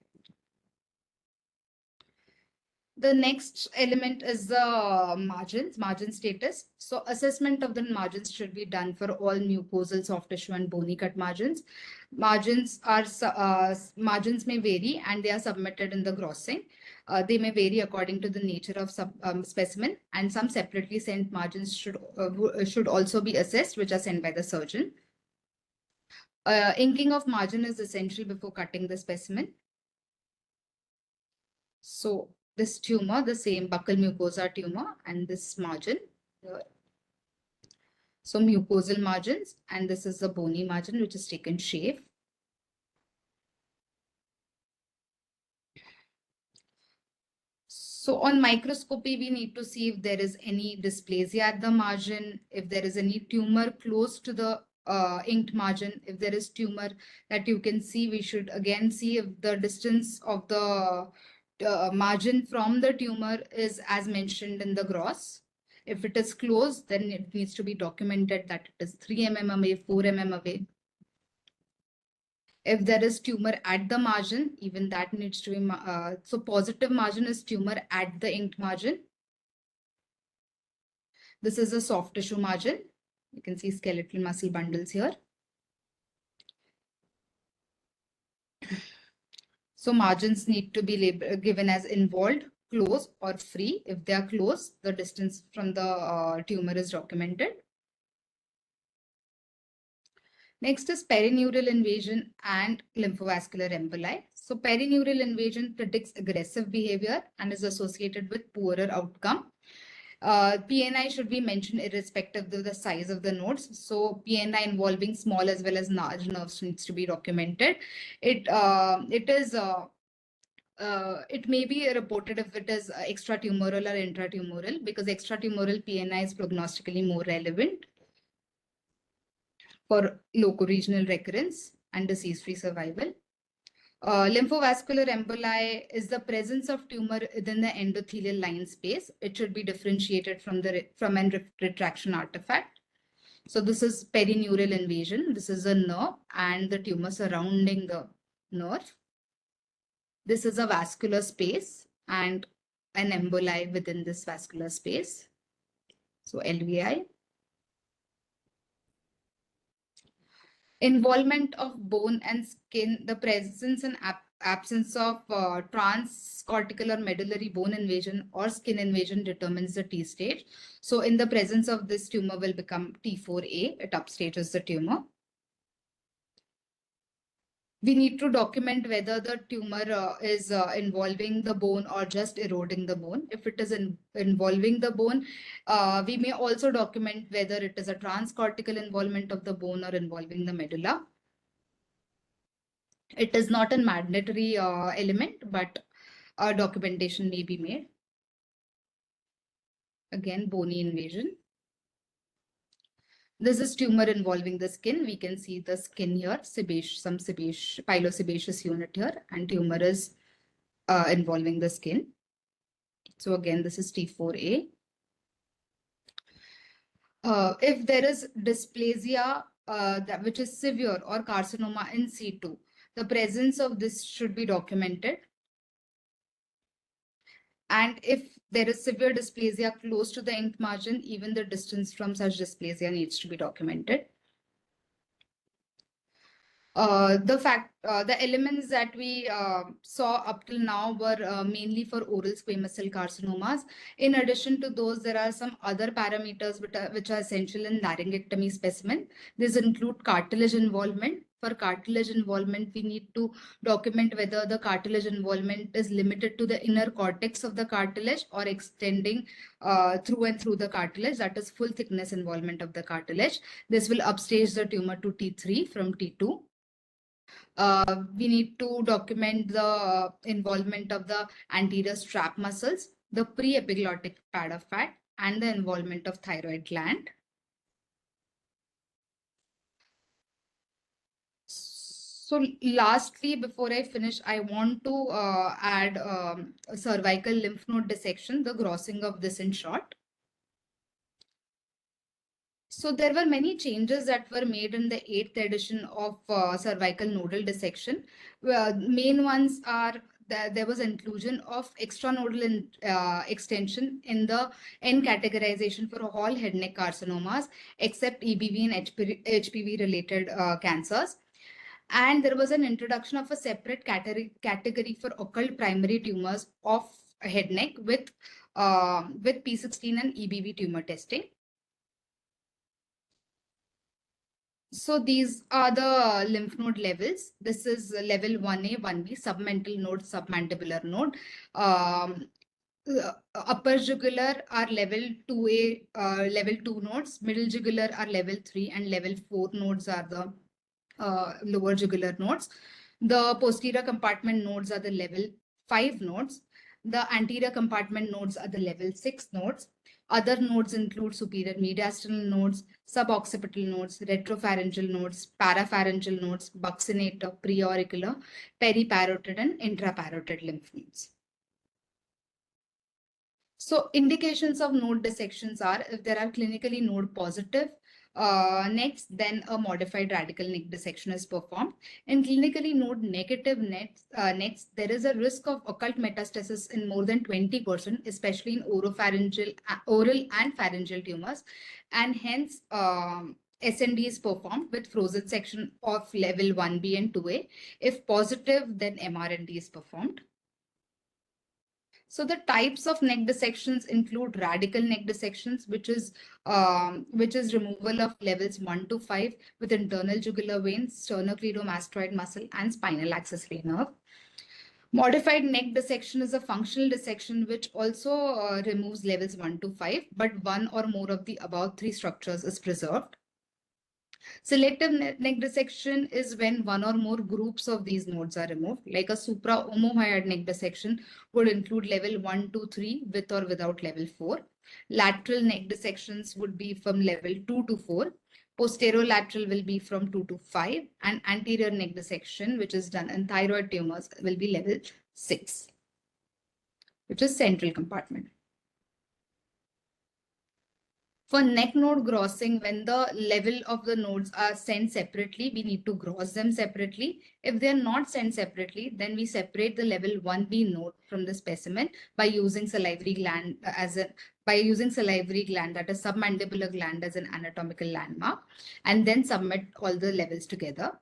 The next element is the margin status. So assessment of the margins should be done for all mucosal, soft tissue, and bony cut margins. Margins may vary, and they are submitted in the grossing. They may vary according to the nature of specimen, and some separately sent margins should also be assessed, which are sent by the surgeon. Inking of margin is essential before cutting the specimen. So this tumor, the same buccal mucosa tumor, and this margin here. So mucosal margins, and this is the bony margin, which is taken shave. So on microscopy, we need to see if there is any dysplasia at the margin, if there is any tumor close to the inked margin. If there is tumor that you can see, we should again see if the distance of the margin from the tumor is as mentioned in the gross. If it is close, then it needs to be documented that it is 3 mm away, 4 mm away. If there is tumor at the margin, even that needs to be, so positive margin is tumor at the inked margin. This is a soft tissue margin. You can see skeletal muscle bundles here. So margins need to be given as involved, close, or free. If they are close, the distance from the tumor is documented. Next is perineural invasion and lymphovascular emboli. So perineural invasion predicts aggressive behavior and is associated with poorer outcome. PNI should be mentioned irrespective of the size of the nodes. So PNI involving small as well as large nerves needs to be documented. It may be reported if it is extratumoral or intratumoral, because extratumoral PNI is prognostically more relevant for locoregional recurrence and disease-free survival. Lymphovascular emboli is the presence of tumor within the endothelial line space. It should be differentiated from an retraction artifact. So this is perineural invasion. This is a nerve and the tumor surrounding the nerve. This is a vascular space and an emboli within this vascular space. So LVI. Involvement of bone and skin, the presence and absence of transcortical or medullary bone invasion or skin invasion determines the T stage. So in the presence of this, tumor will become T4A. It upstages the tumor. We need to document whether the tumor is involving the bone or just eroding the bone. If it is involving the bone, we may also document whether it is a transcortical involvement of the bone or involving the medulla. It is not a mandatory element, but documentation may be made. Again, bony invasion. This is tumor involving the skin. We can see the skin here, some pilosebaceous unit here, and tumor is involving the skin. So again, this is T4A. If there is dysplasia which is severe or carcinoma in situ, the presence of this should be documented. And if there is severe dysplasia close to the ink margin, even the distance from such dysplasia needs to be documented. The elements that we saw up till now were mainly for oral squamous cell carcinomas. In addition to those, there are some other parameters which are essential in laryngectomy specimen. These include cartilage involvement. For cartilage involvement, we need to document whether the cartilage involvement is limited to the inner cortex of the cartilage or extending through and through the cartilage. That is full thickness involvement of the cartilage. This will upstage the tumor to T3 from T2. We need to document the involvement of the anterior strap muscles, the pre-epiglottic pad of fat, and the involvement of thyroid gland. So lastly, before I finish, I want to add a cervical lymph node dissection, the grossing of this in short. So there were many changes that were made in the 8th edition of cervical nodal dissection. Main ones are that there was inclusion of extranodal extension in the N categorization for all head neck carcinomas, except EBV and HPV related cancers. And there was an introduction of a separate category for occult primary tumors of head neck with P16 and EBV tumor testing. So these are the lymph node levels. This is level 1A, 1B, submental node, submandibular node. Upper jugular are level 2A, level 2 nodes. Middle jugular are level 3, and level 4 nodes are the lower jugular nodes. The posterior compartment nodes are the level 5 nodes. The anterior compartment nodes are the level 6 nodes. Other nodes include superior mediastinal nodes, suboccipital nodes, retropharyngeal nodes, parapharyngeal nodes, buccinator, preauricular, periparotid, and intraparotid lymph nodes. So indications of node dissections are if there are clinically node positive necks, then a modified radical neck dissection is performed. In clinically node negative necks, there is a risk of occult metastasis in more than 20%, especially in oral and pharyngeal tumors, and hence SND is performed with frozen section of level 1B and 2A. If positive, then MRND is performed. So the types of neck dissections include radical neck dissections, which is removal of levels 1 to 5 with internal jugular vein, sternocleidomastoid muscle, and spinal accessory nerve. Modified neck dissection is a functional dissection which also removes levels 1 to 5, but one or more of the above 3 structures is preserved. Selective neck dissection is when one or more groups of these nodes are removed, like a supra-omohyoid neck dissection would include level 1, 2, 3 with or without level 4. Lateral neck dissections would be from level 2 to 4. Posterolateral will be from 2 to 5, and anterior neck dissection, which is done in thyroid tumors, will be level 6, which is central compartment. For neck node grossing, when the level of the nodes are sent separately, we need to gross them separately. If they are not sent separately, then we separate the level 1B node from the specimen by using salivary gland that is submandibular gland as an anatomical landmark, and then submit all the levels together.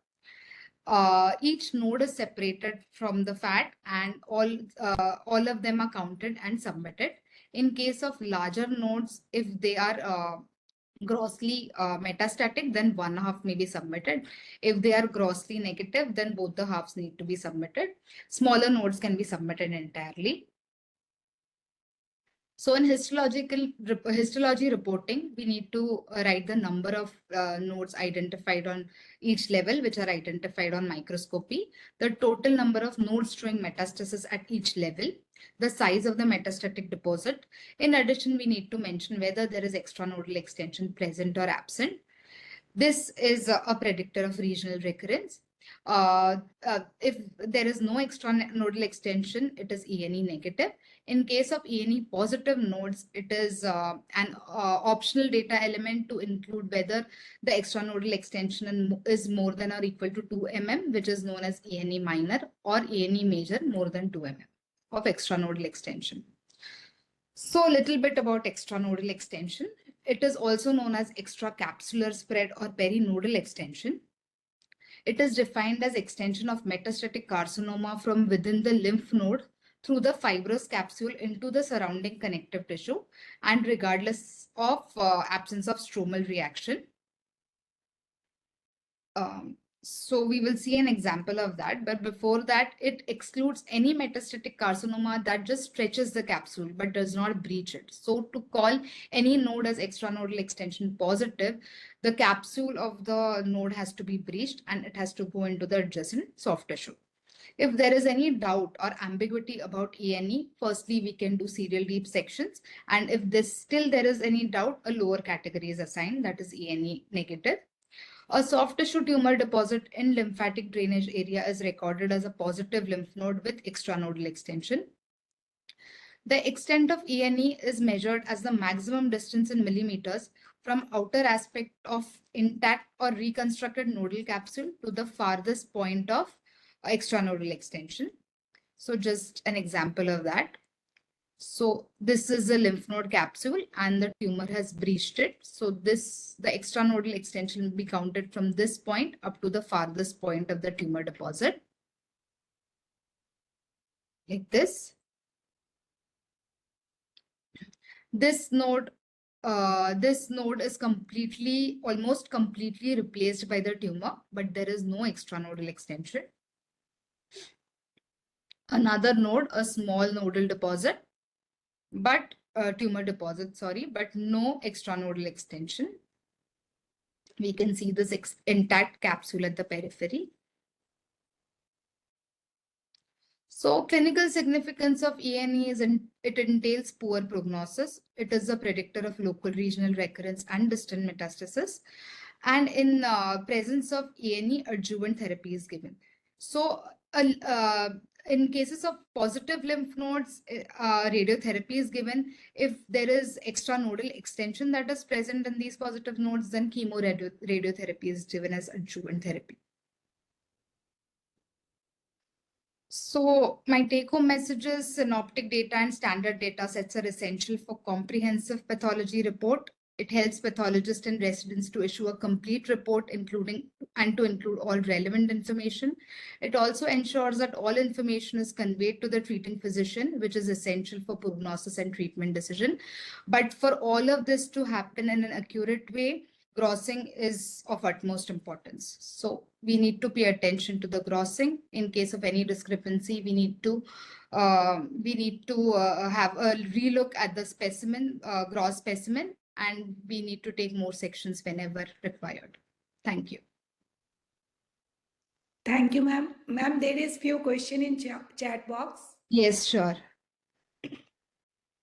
Each node is separated from the fat, and all of them are counted and submitted. In case of larger nodes, if they are grossly metastatic, then one half may be submitted. If they are grossly negative, then both the halves need to be submitted. Smaller nodes can be submitted entirely. So in histology reporting, we need to write the number of nodes identified on each level, which are identified on microscopy, the total number of nodes showing metastasis at each level, the size of the metastatic deposit. In addition, we need to mention whether there is extranodal extension present or absent. This is a predictor of regional recurrence. If there is no extranodal extension, it is ENE negative. In case of ENE positive nodes, it is an optional data element to include whether the extranodal extension is more than or equal to 2 mm, which is known as ENE minor, or ENE major more than 2 mm of extranodal extension. So a little bit about extranodal extension. It is also known as extracapsular spread or perinodal extension. It is defined as extension of metastatic carcinoma from within the lymph node through the fibrous capsule into the surrounding connective tissue, and regardless of absence of stromal reaction. So we will see an example of that, but before that, it excludes any metastatic carcinoma that just stretches the capsule but does not breach it. So to call any node as extranodal extension positive, the capsule of the node has to be breached and it has to go into the adjacent soft tissue. If there is any doubt or ambiguity about ENE, firstly, we can do serial deep sections. And if there is any doubt, a lower category is assigned, that is ENE negative. A soft tissue tumor deposit in lymphatic drainage area is recorded as a positive lymph node with extranodal extension. The extent of ENE is measured as the maximum distance in millimeters from outer aspect of intact or reconstructed nodal capsule to the farthest point of extranodal extension. So just an example of that. So this is a lymph node capsule and the tumor has breached it. So the extranodal extension will be counted from this point up to the farthest point of the tumor deposit. Like this. This node is almost completely replaced by the tumor, but there is no extranodal extension. Another node, a small nodal deposit, but tumor deposit, but no extranodal extension. We can see this intact capsule at the periphery. So clinical significance of ENE is it entails poor prognosis. It is a predictor of local regional recurrence and distant metastasis. And in presence of ENE, adjuvant therapy is given. So in cases of positive lymph nodes, radiotherapy is given. If there is extranodal extension that is present in these positive nodes, then chemoradiotherapy is given as adjuvant therapy. So my take-home message is synoptic data and standard data sets are essential for comprehensive pathology report. It helps pathologists and residents to issue a complete report, to include all relevant information. It also ensures that all information is conveyed to the treating physician, which is essential for prognosis and treatment decision. But for all of this to happen in an accurate way, grossing is of utmost importance. So we need to pay attention to the grossing. In case of any discrepancy, we need to have a relook at the specimen, gross specimen, and we need to take more sections whenever required. Thank you. Thank you, ma'am. Ma'am, there is few questions in chat box. Yes, sure.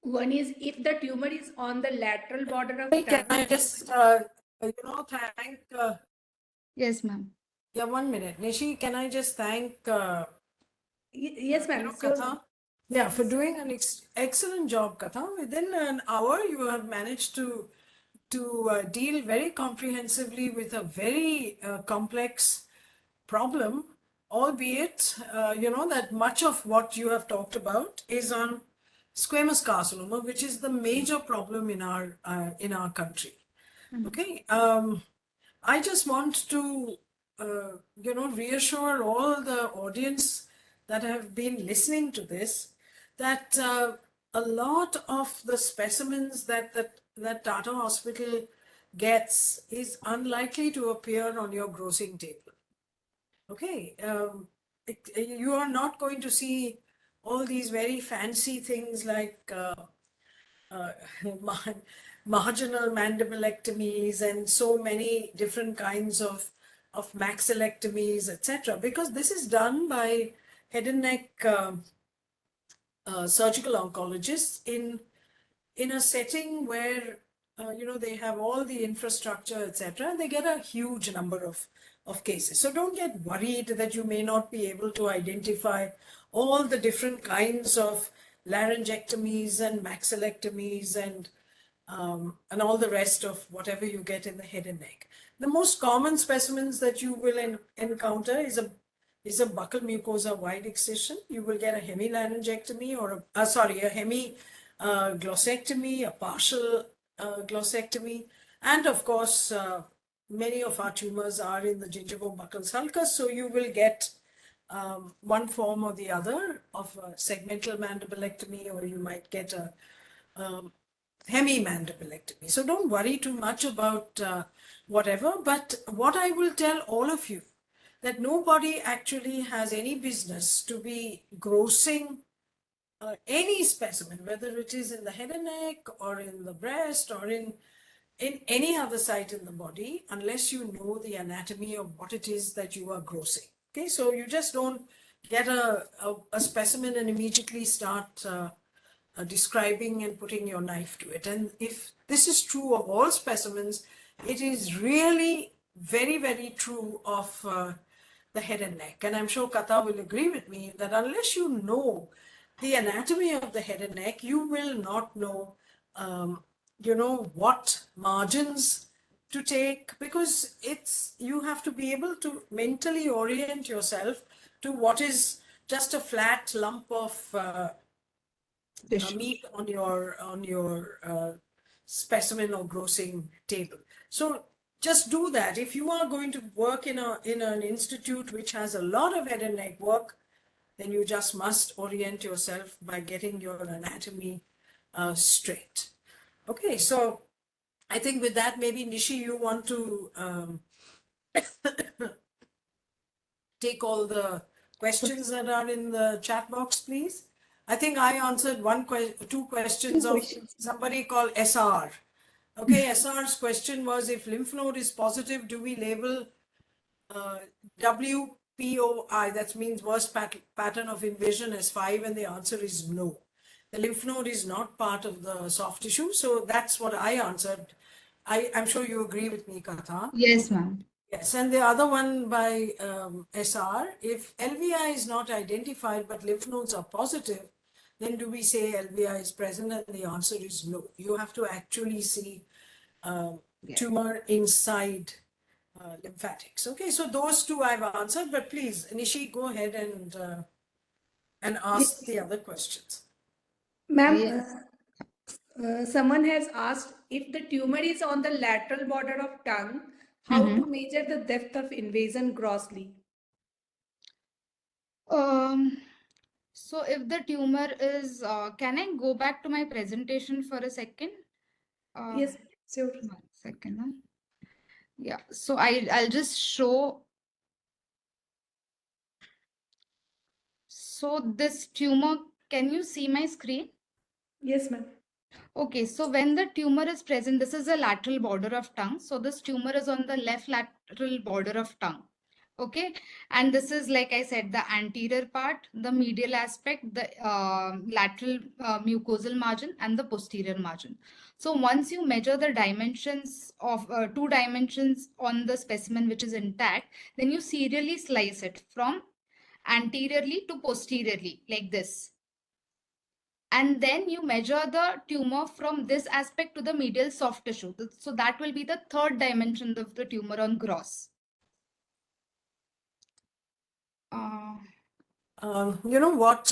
One is, if the tumor is on the lateral border of Can I just thank, Yes, ma'am. yeah, 1 minute. Nishi, can I just thank, Yes, ma'am. Katha? Yeah, for doing an excellent job, Katha. Within an hour, you have managed to deal very comprehensively with a very complex problem, albeit that much of what you have talked about is on squamous carcinoma, which is the major problem in our country. Okay. I just want to, reassure all the audience that have been listening to this that a lot of the specimens that Tata Hospital gets is unlikely to appear on your grossing table. Okay, you are not going to see all these very fancy things like uh, mar- marginal mandibulectomies and so many different kinds of maxillectomies, etc. Because this is done by head and neck surgical oncologists in a setting where they have all the infrastructure, etc., and they get a huge number of cases. So don't get worried that you may not be able to identify all the different kinds of laryngectomies and maxillectomies and all the rest of whatever you get in the head and neck. The most common specimens that you will encounter is a buccal mucosa wide excision. You will get a hemilaryngectomy or a hemi glossectomy, a partial glossectomy, and of course, many of our tumors are in the gingival-buccal sulcus, so you will get one form or the other of a segmental mandibulectomy, or you might get a hemimandibulectomy. So don't worry too much about whatever, but what I will tell all of you that nobody actually has any business to be grossing any specimen, whether it is in the head and neck or in the breast or in any other site in the body, unless you know the anatomy of what it is that you are grossing. Okay, so you just don't get a specimen and immediately start describing and putting your knife to it. And if this is true of all specimens, it is really very, very true of the head and neck. And I'm sure Katha will agree with me that unless you know the anatomy of the head and neck, you will not know, what margins to take, because you have to be able to mentally orient yourself to what is just a flat lump of meat on your specimen or grossing table. So just do that. If you are going to work in an institute which has a lot of head and neck work, then you just must orient yourself by getting your anatomy straight. Okay, so I think with that, maybe Nishi, you want to take all the questions that are in the chat box, please. I think I answered two questions of somebody called SR. Okay, SR's question was, if lymph node is positive, do we label WPOI, that means worst pattern of invasion, as 5? And the answer is no. The lymph node is not part of the soft tissue, so that's what I answered. I'm sure you agree with me, Katha. Yes, ma'am. Yes, and the other one by SR, if LVI is not identified but lymph nodes are positive, then do we say LVI is present? And the answer is no. You have to actually see tumor inside lymphatics. Okay, so those two I've answered, but please, Nishi, go ahead and ask the other questions. Ma'am, Yes. someone has asked, if the tumor is on the lateral border of tongue, how Mm-hmm. to measure the depth of invasion grossly? So if the tumor is, can I go back to my presentation for a second? Yes, sure. 1 second. Yeah, so I'll just show. So this tumor, can you see my screen? Yes, ma'am. Okay, so when the tumor is present, this is a lateral border of tongue. So this tumor is on the left lateral border of tongue. Okay, and this is, like I said, the anterior part, the medial aspect, the lateral mucosal margin, and the posterior margin. So once you measure the dimensions of 2 dimensions on the specimen which is intact, then you serially slice it from anteriorly to posteriorly like this. And then you measure the tumor from this aspect to the medial soft tissue. So that will be the 3rd dimension of the tumor on gross. You know what,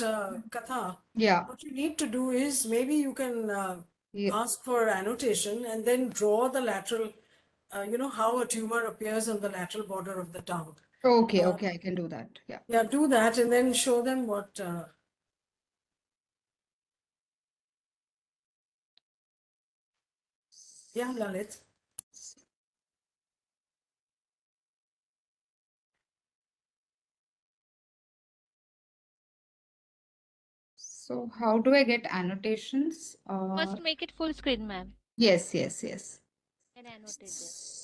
Katha? Yeah. What you need to do is maybe you can Yeah. ask for annotation and then draw the lateral, you know, how a tumor appears on the lateral border of the tongue. Okay, okay, I can do that. Yeah. Yeah, do that and then show them what. Yeah, Lalit. So how do I get annotations? First, make it full screen, ma'am, Yes, yes, yes. and annotate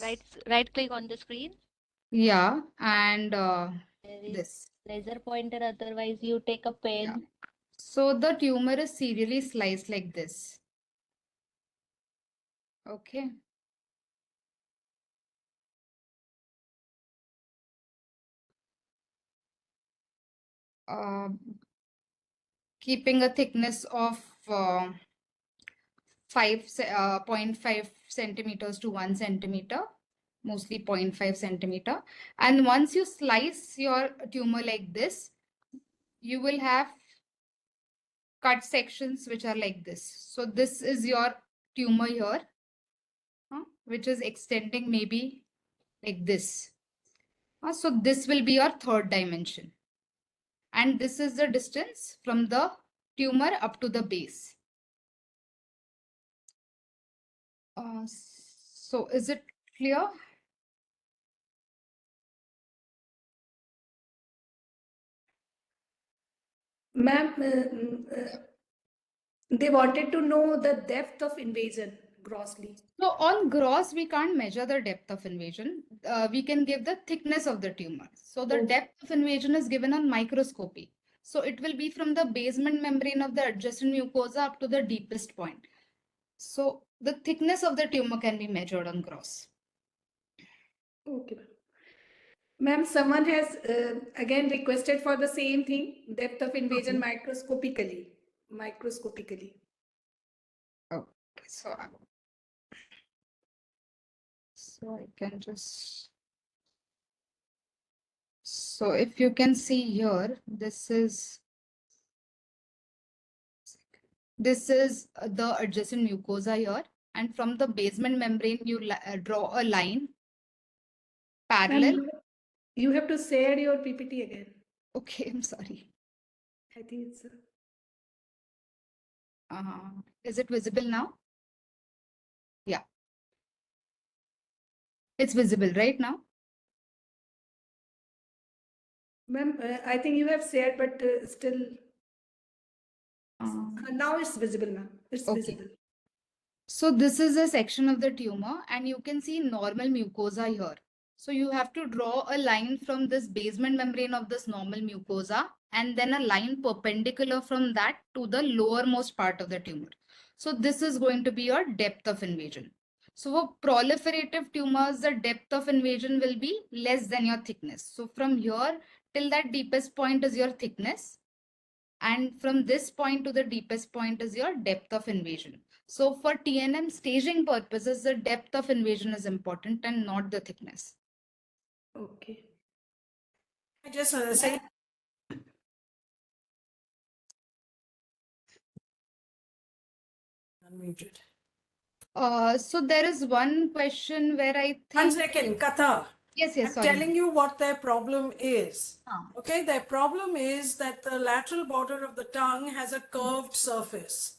there. Right click on the screen. Yeah, and There is this. laser pointer. Otherwise, you take a Yeah. pen. So the tumor is serially sliced like this. Okay. Uh, Keeping a thickness of 0.5 centimeters to 1 centimeter, mostly 0.5 centimeter. And once you slice your tumor like this, you will have cut sections which are like this. So this is your tumor here, which is extending maybe like this. So this will be your 3rd dimension. And this is the distance from the tumor up to the base. So is it clear? Ma'am, they wanted to know the depth of invasion grossly. So on gross, we can't measure the depth of invasion. We can give the thickness of the tumor. So the depth of invasion is given on microscopy. So it will be from the basement membrane of the adjacent mucosa up to the deepest point. So the thickness of the tumor can be measured on gross. Okay, ma'am. Ma'am, someone has again requested for the same thing, depth of invasion microscopically. Microscopically. Okay, so I can just. So if you can see here, this is the adjacent mucosa here, and from the basement membrane you draw a line parallel. Ma'am, you have to share your PPT again. Okay, I'm sorry. I think it's. Is it visible now? Yeah. It's visible right now. Ma'am, I think you have shared, but still. Um, Now it's visible, ma'am. It's Okay. visible. So this is a section of the tumor, and you can see normal mucosa here. So you have to draw a line from this basement membrane of this normal mucosa, and then a line perpendicular from that to the lowermost part of the tumor. So this is going to be your depth of invasion. So for proliferative tumors, the depth of invasion will be less than your thickness. So from here till that deepest point is your thickness. And from this point to the deepest point is your depth of invasion. So for TNM staging purposes, the depth of invasion is important and not the thickness. Okay. I just say. Unmuted. So there is one question where I One think. second, Katha. Yes, yes, I'm sorry. telling you what their problem is. Ah. Okay, their problem is that the lateral border of the tongue has a curved surface.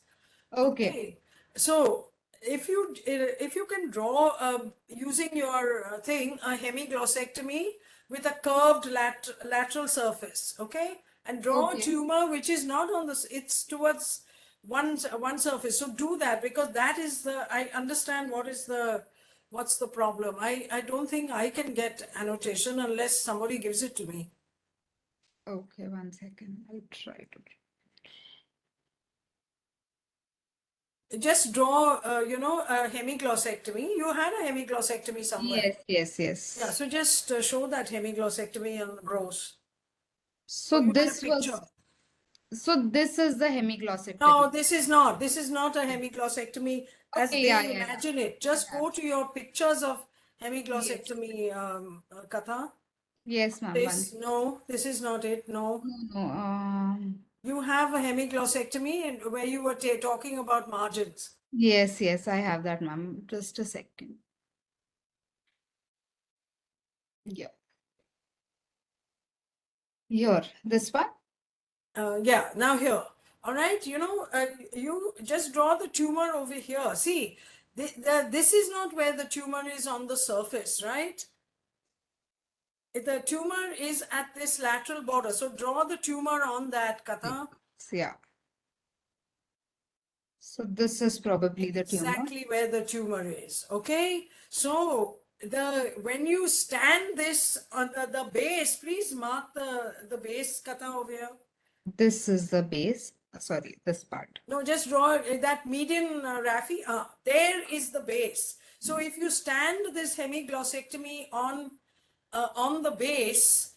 Okay. So if you can draw using your thing a hemiglossectomy with a curved lateral surface, okay, and draw a Okay. tumor which is not on this, it's towards one surface. So do that because that is the, I understand what is the What's the problem? I don't think I can get annotation unless somebody gives it to me. Okay, 1 second. I'll try to. Just draw, a hemiglossectomy. You had a hemiglossectomy somewhere. Yes, yes, Yeah, yes. so just show that hemiglossectomy on gross. So You had a this picture. was, so this is the hemiglossectomy. No, this is not. This is not a hemiglossectomy as Okay, they yeah. imagine it. Just go to your pictures of Yes, hemiglossectomy, Katha. yes, ma'am. No, this is not it. No. No, You have a hemiglossectomy and where you were talking about margins. yes, I have that, ma'am. Just a second. Yeah. Here, this one? Yeah, now here. All right, you just draw the tumor over here. See, this is not where the tumor is on the surface, right? The tumor is at this lateral border. So draw the tumor on that, Katha. Yeah. So this is probably the tumor. Exactly where the tumor is. Okay. So when you stand this on the base, please mark the base, Katha, over here. This is the base. Sorry, this part. No, just draw that median, Rafi. There is the base. So if you stand this hemiglossectomy on the base,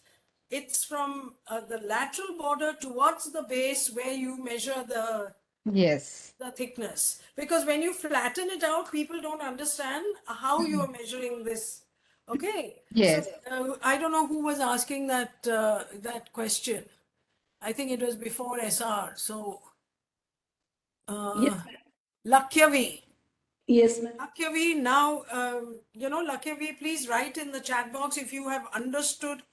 it's from the lateral border towards the base where you measure Yes. the thickness. Because when you flatten it out, people don't understand how you are measuring this. Okay. Yes. So I don't know who was asking that question. I think it was before SR. So Yes, ma'am. Lakyavi. Yes, ma'am. Lakyavi, now, Lakyavi, please write in the chat box if you have understood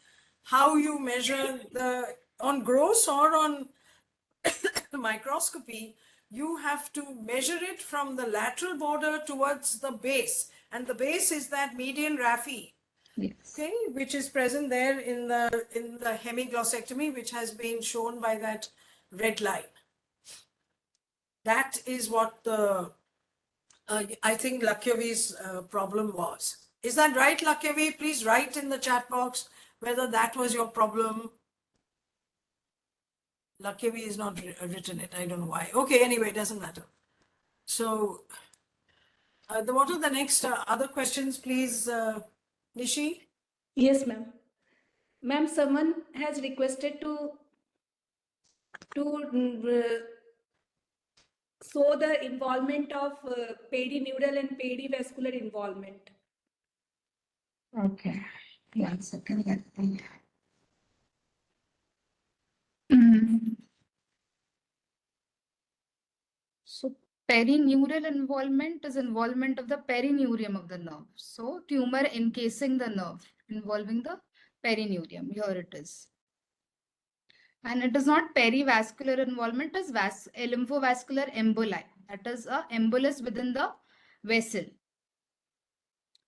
how you measure on gross or on microscopy, you have to measure it from the lateral border towards the base. And the base is that median raphe, Yes. okay, which is present there in the hemiglossectomy, which has been shown by that red line. That is what I think Lakyavi's problem was. Is that right, Lakyavi? Please write in the chat box whether that was your problem. Lakyavi is not written it. I don't know why. Okay, anyway, it doesn't matter. So, what are the next other questions, please, Nishi? Yes, ma'am. Ma'am, someone has requested to show the involvement of pedineural and pedivascular involvement. Okay. 1 second. Let me. Mm. So perineural involvement is involvement of the perineurium of the nerve. So tumor encasing the nerve, involving the perineurium. Here it is. And it is not perivascular involvement, it is lymphovascular emboli. That is a embolus within the vessel.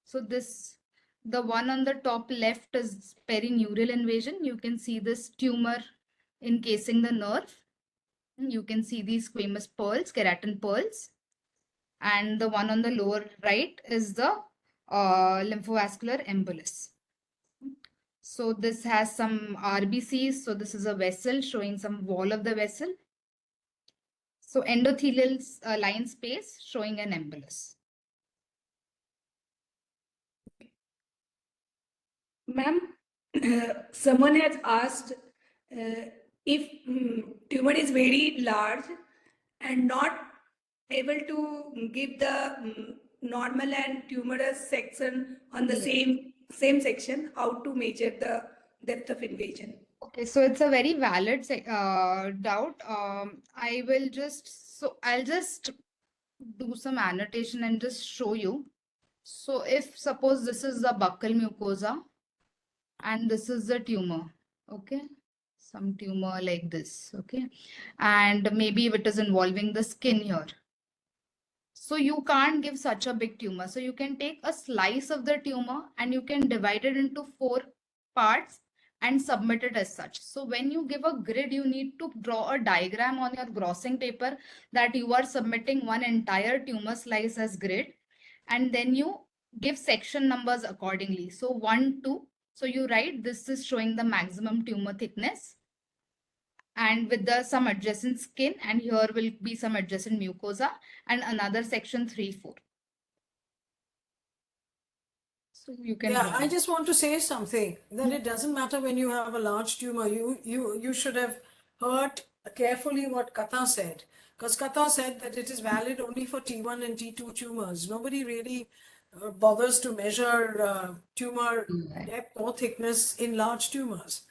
So this, the one on the top left is perineural invasion. You can see this tumor encasing the nerve. You can see these squamous pearls, keratin pearls. And the one on the lower right is the lymphovascular embolus. So this has some RBCs. So this is a vessel showing some wall of the vessel. So endothelial line space showing an embolus. Ma'am, someone has asked if tumor is very large and not able to give the normal and tumorous section on the same section, how to measure the depth of invasion. Okay, so it's a very valid doubt. I'll just do some annotation and just show you. So if suppose this is the buccal mucosa and this is the tumor, okay? Some tumor like this, okay? And maybe if it is involving the skin here. So you can't give such a big tumor. So you can take a slice of the tumor and you can divide it into 4 parts and submit it as such. So when you give a grid, you need to draw a diagram on your grossing paper that you are submitting one entire tumor slice as grid. And then you give section numbers accordingly. So 1, 2. So you write this is showing the maximum tumor thickness and with the some adjacent skin, and here will be some adjacent mucosa, and another section 3, 4. So you can Yeah, I draw. just want to say something that it doesn't matter when you have a large tumor. You should have heard carefully what Katha said, because Katha said that it is valid only for T1 and T2 tumors. Nobody really bothers to measure tumor depth or thickness in large tumors.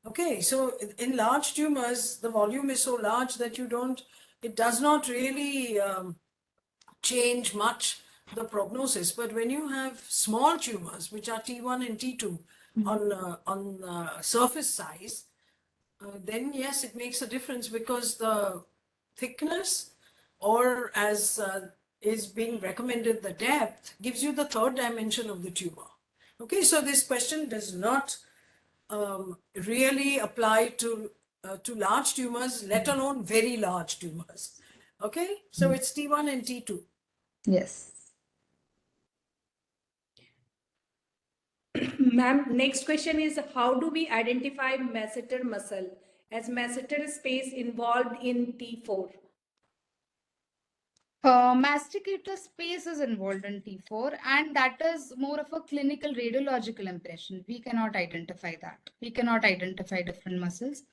Okay, so in large tumors, the volume is so large that it does not really change much the prognosis. But when you have small tumors, which are T1 and T2 on surface size, then yes, it makes a difference because the thickness, or as is being recommended, the depth, gives you the third dimension of the tumor. Okay, so this question does not really apply to large tumors, let alone very large tumors. Okay, so it's T1 and T2. Yes. Ma'am, next question is how do we identify masseter muscle as masseter space involved in T4? Masticator space is involved in T4, and that is more of a clinical radiological impression. We cannot identify that. We cannot identify different muscles.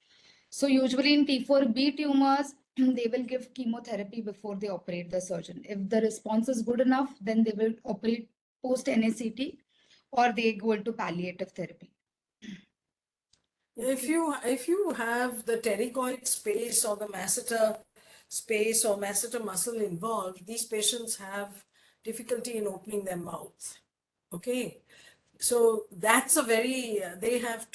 So usually in T4B tumors, they will give chemotherapy before they operate the surgeon. If the response is good enough, then they will operate post NACT or they go into palliative therapy. If you have the pterygoid space or the masseter space or masseter muscle involved, these patients have difficulty in opening their mouth. Okay, so that's a very they have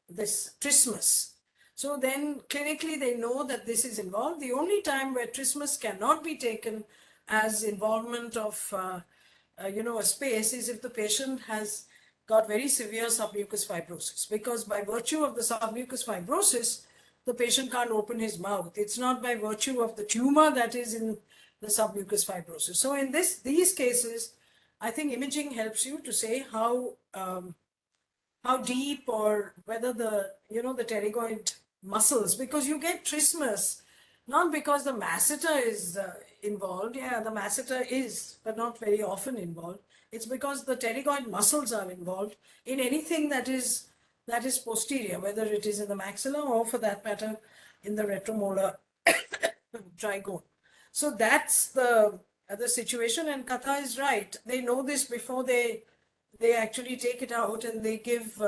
this trismus. So then clinically they know that this is involved. The only time where trismus cannot be taken as involvement of a space is if the patient has got very severe submucous fibrosis, because by virtue of the submucous fibrosis, the patient can't open his mouth. It's not by virtue of the tumor that is in the submucous fibrosis. So in these cases, I think imaging helps you to say how deep or whether the pterygoid muscles, because you get trismus not because the masseter is involved. Yeah, the masseter is, but not very often involved. It's because the pterygoid muscles are involved in anything that is posterior, whether it is in the maxilla or for that matter in the retromolar trigone. So that's the situation, and Katha is right. They know this before they actually take it out, and they give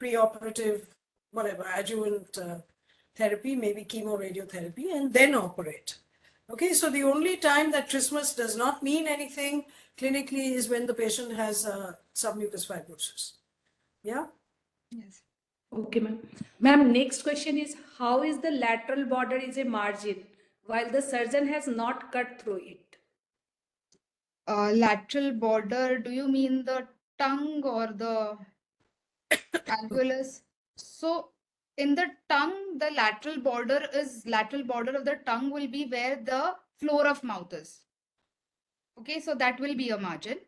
preoperative, whatever, adjuvant therapy, maybe chemoradiotherapy, and then operate. Okay, so the only time that trismus does not mean anything clinically is when the patient has submucous fibrosis. Yeah? Yes. Okay, ma'am. Ma'am, next question is how is the lateral border is a margin while the surgeon has not cut through it? Lateral border, do you mean the tongue or the alveolus? So in the tongue, the lateral border of the tongue will be where the floor of mouth is. Okay, so that will be a margin.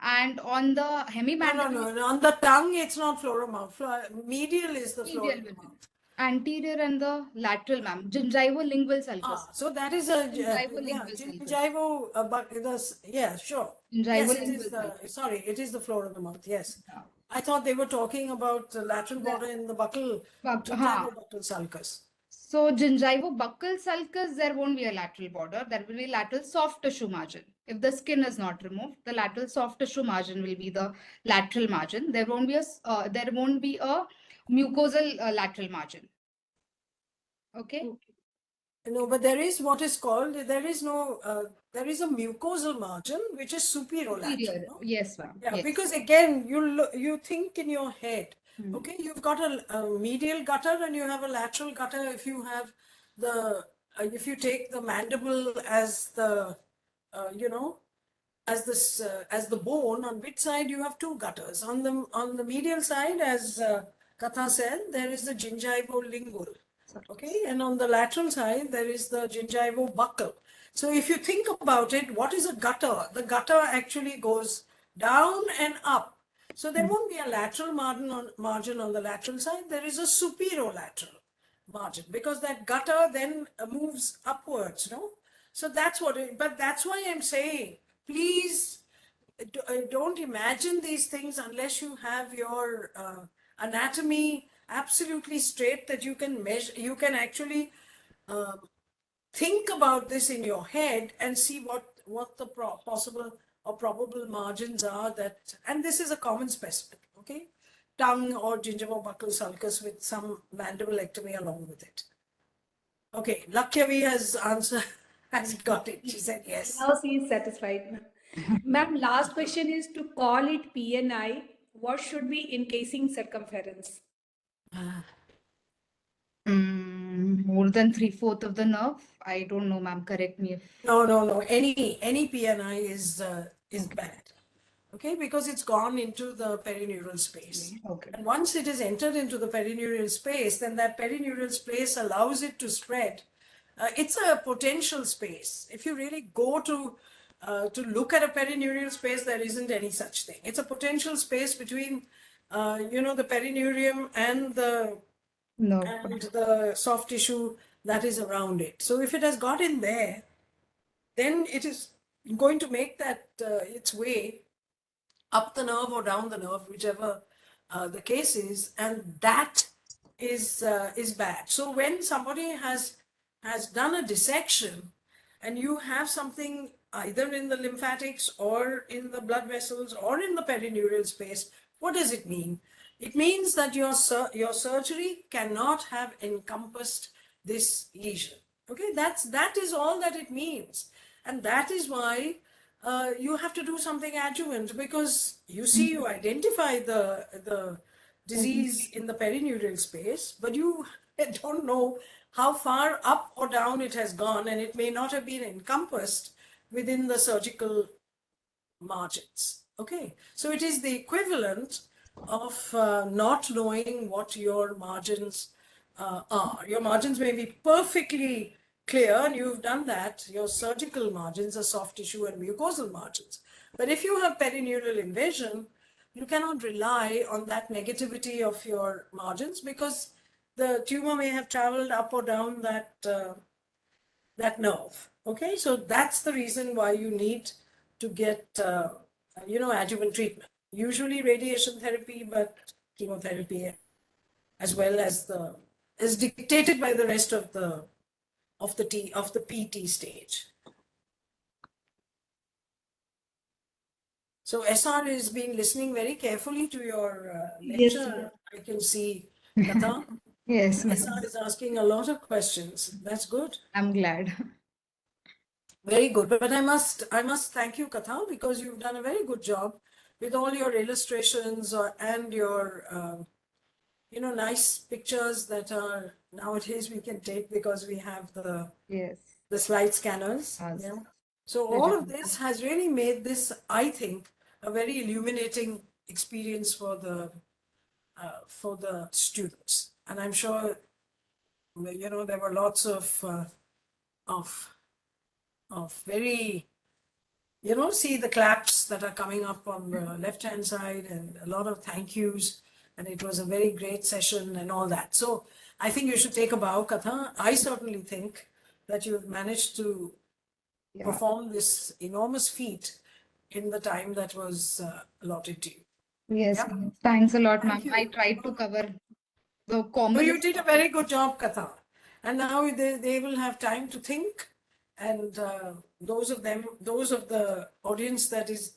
And on the hemimandibular, No. On the tongue, it's not floor of mouth. Medial is the floor of the mouth. anterior and the lateral, ma'am. Gingivolingual sulcus. So that is a Gingivolingual sulcus. gingivo, yeah, sure. Yes, it is it is the floor of the mouth. Yes, Yeah. I thought they were talking about the lateral border in the buccal, gingivobuccal sulcus. So gingivobuccal sulcus, there won't be a lateral border. There will be lateral soft tissue margin. If the skin is not removed, the lateral soft tissue margin will be the lateral margin. There won't be a mucosal lateral margin. Okay. No, but there is what is called, there is a mucosal margin which is superolateral. No? Yes, ma'am. Yeah, Yes. because again, you think in your head, okay, you've got a medial gutter and you have a lateral gutter. If you have if you take the mandible as the, as the bone, on which side you have two gutters. On the medial side, as Katha said, there is the gingivolingual. Okay, and on the lateral side, there is the gingivobuccal. So if you think about it, what is a gutter? The gutter actually goes down and up. So there won't be a lateral margin on the lateral side. There is a superolateral margin because that gutter then moves upwards, no? So that's what but that's why I'm saying, please don't imagine these things unless you have your anatomy absolutely straight, that you can measure, you can actually think about this in your head and see what the possible or probable margins are that, and this is a common specimen, okay? Tongue or gingival sulcus with some mandibulectomy along with it. Okay, Lakshyavi has answered, has got it. She said yes. Now she is satisfied, ma'am. Ma'am, last question is to call it PNI. What should be encasing circumference? More than 3/4 of the nerve. I don't know, ma'am. Correct me if. No. Any PNI is bad. Okay, because it's gone into the perineural space. Okay. And once it is entered into the perineural space, then that perineural space allows it to spread. It's a potential space. If you really go to look at a perineural space, there isn't any such thing. It's a potential space between, the perineurium and No. the soft tissue that is around it. So if it has got in there, then it is going to make that its way up the nerve or down the nerve, whichever the case is, and that is bad. So when somebody has done a dissection, and you have something either in the lymphatics or in the blood vessels or in the perineural space, what does it mean? It means that your surgery cannot have encompassed this lesion. Okay, that is all that it means, and that is why you have to do something adjuvant, because you identify the disease in the perineural space, but you don't know how far up or down it has gone, and it may not have been encompassed within the surgical margins. Okay, so it is the equivalent of not knowing what your margins are. Your margins may be perfectly clear, and you've done that. Your surgical margins are soft tissue and mucosal margins. But if you have perineural invasion, you cannot rely on that negativity of your margins, because the tumor may have traveled up or down that nerve. Okay, so that's the reason why you need to get adjuvant treatment. Usually radiation therapy, but chemotherapy as well as dictated by the rest of the PT stage. So SR has been listening very carefully to your Yes, lecture. ma'am. I can see Katha. Yes, ma'am. SR is asking a lot of questions. That's good. I'm glad. Very good. But I must thank you, Katha, because you've done a very good job with all your illustrations and your nice pictures that are nowadays we can take because we have Yes. the slide scanners. Yes. Yeah. So all of this has really made this, I think, a very illuminating experience for the students. And I'm sure there were lots of very, see the claps that are coming up on the left-hand side, and a lot of thank yous, and it was a very great session and all that. So I think you should take a bow, Katha. I certainly think that you've managed to perform this enormous feat in the time that was allotted to you. Yes, Yeah. ma'am. Thanks a lot, ma'am. Thank you. I tried to cover the Oh, common. you did a very good job, Katha. And now they will have time to think. And those of the audience that is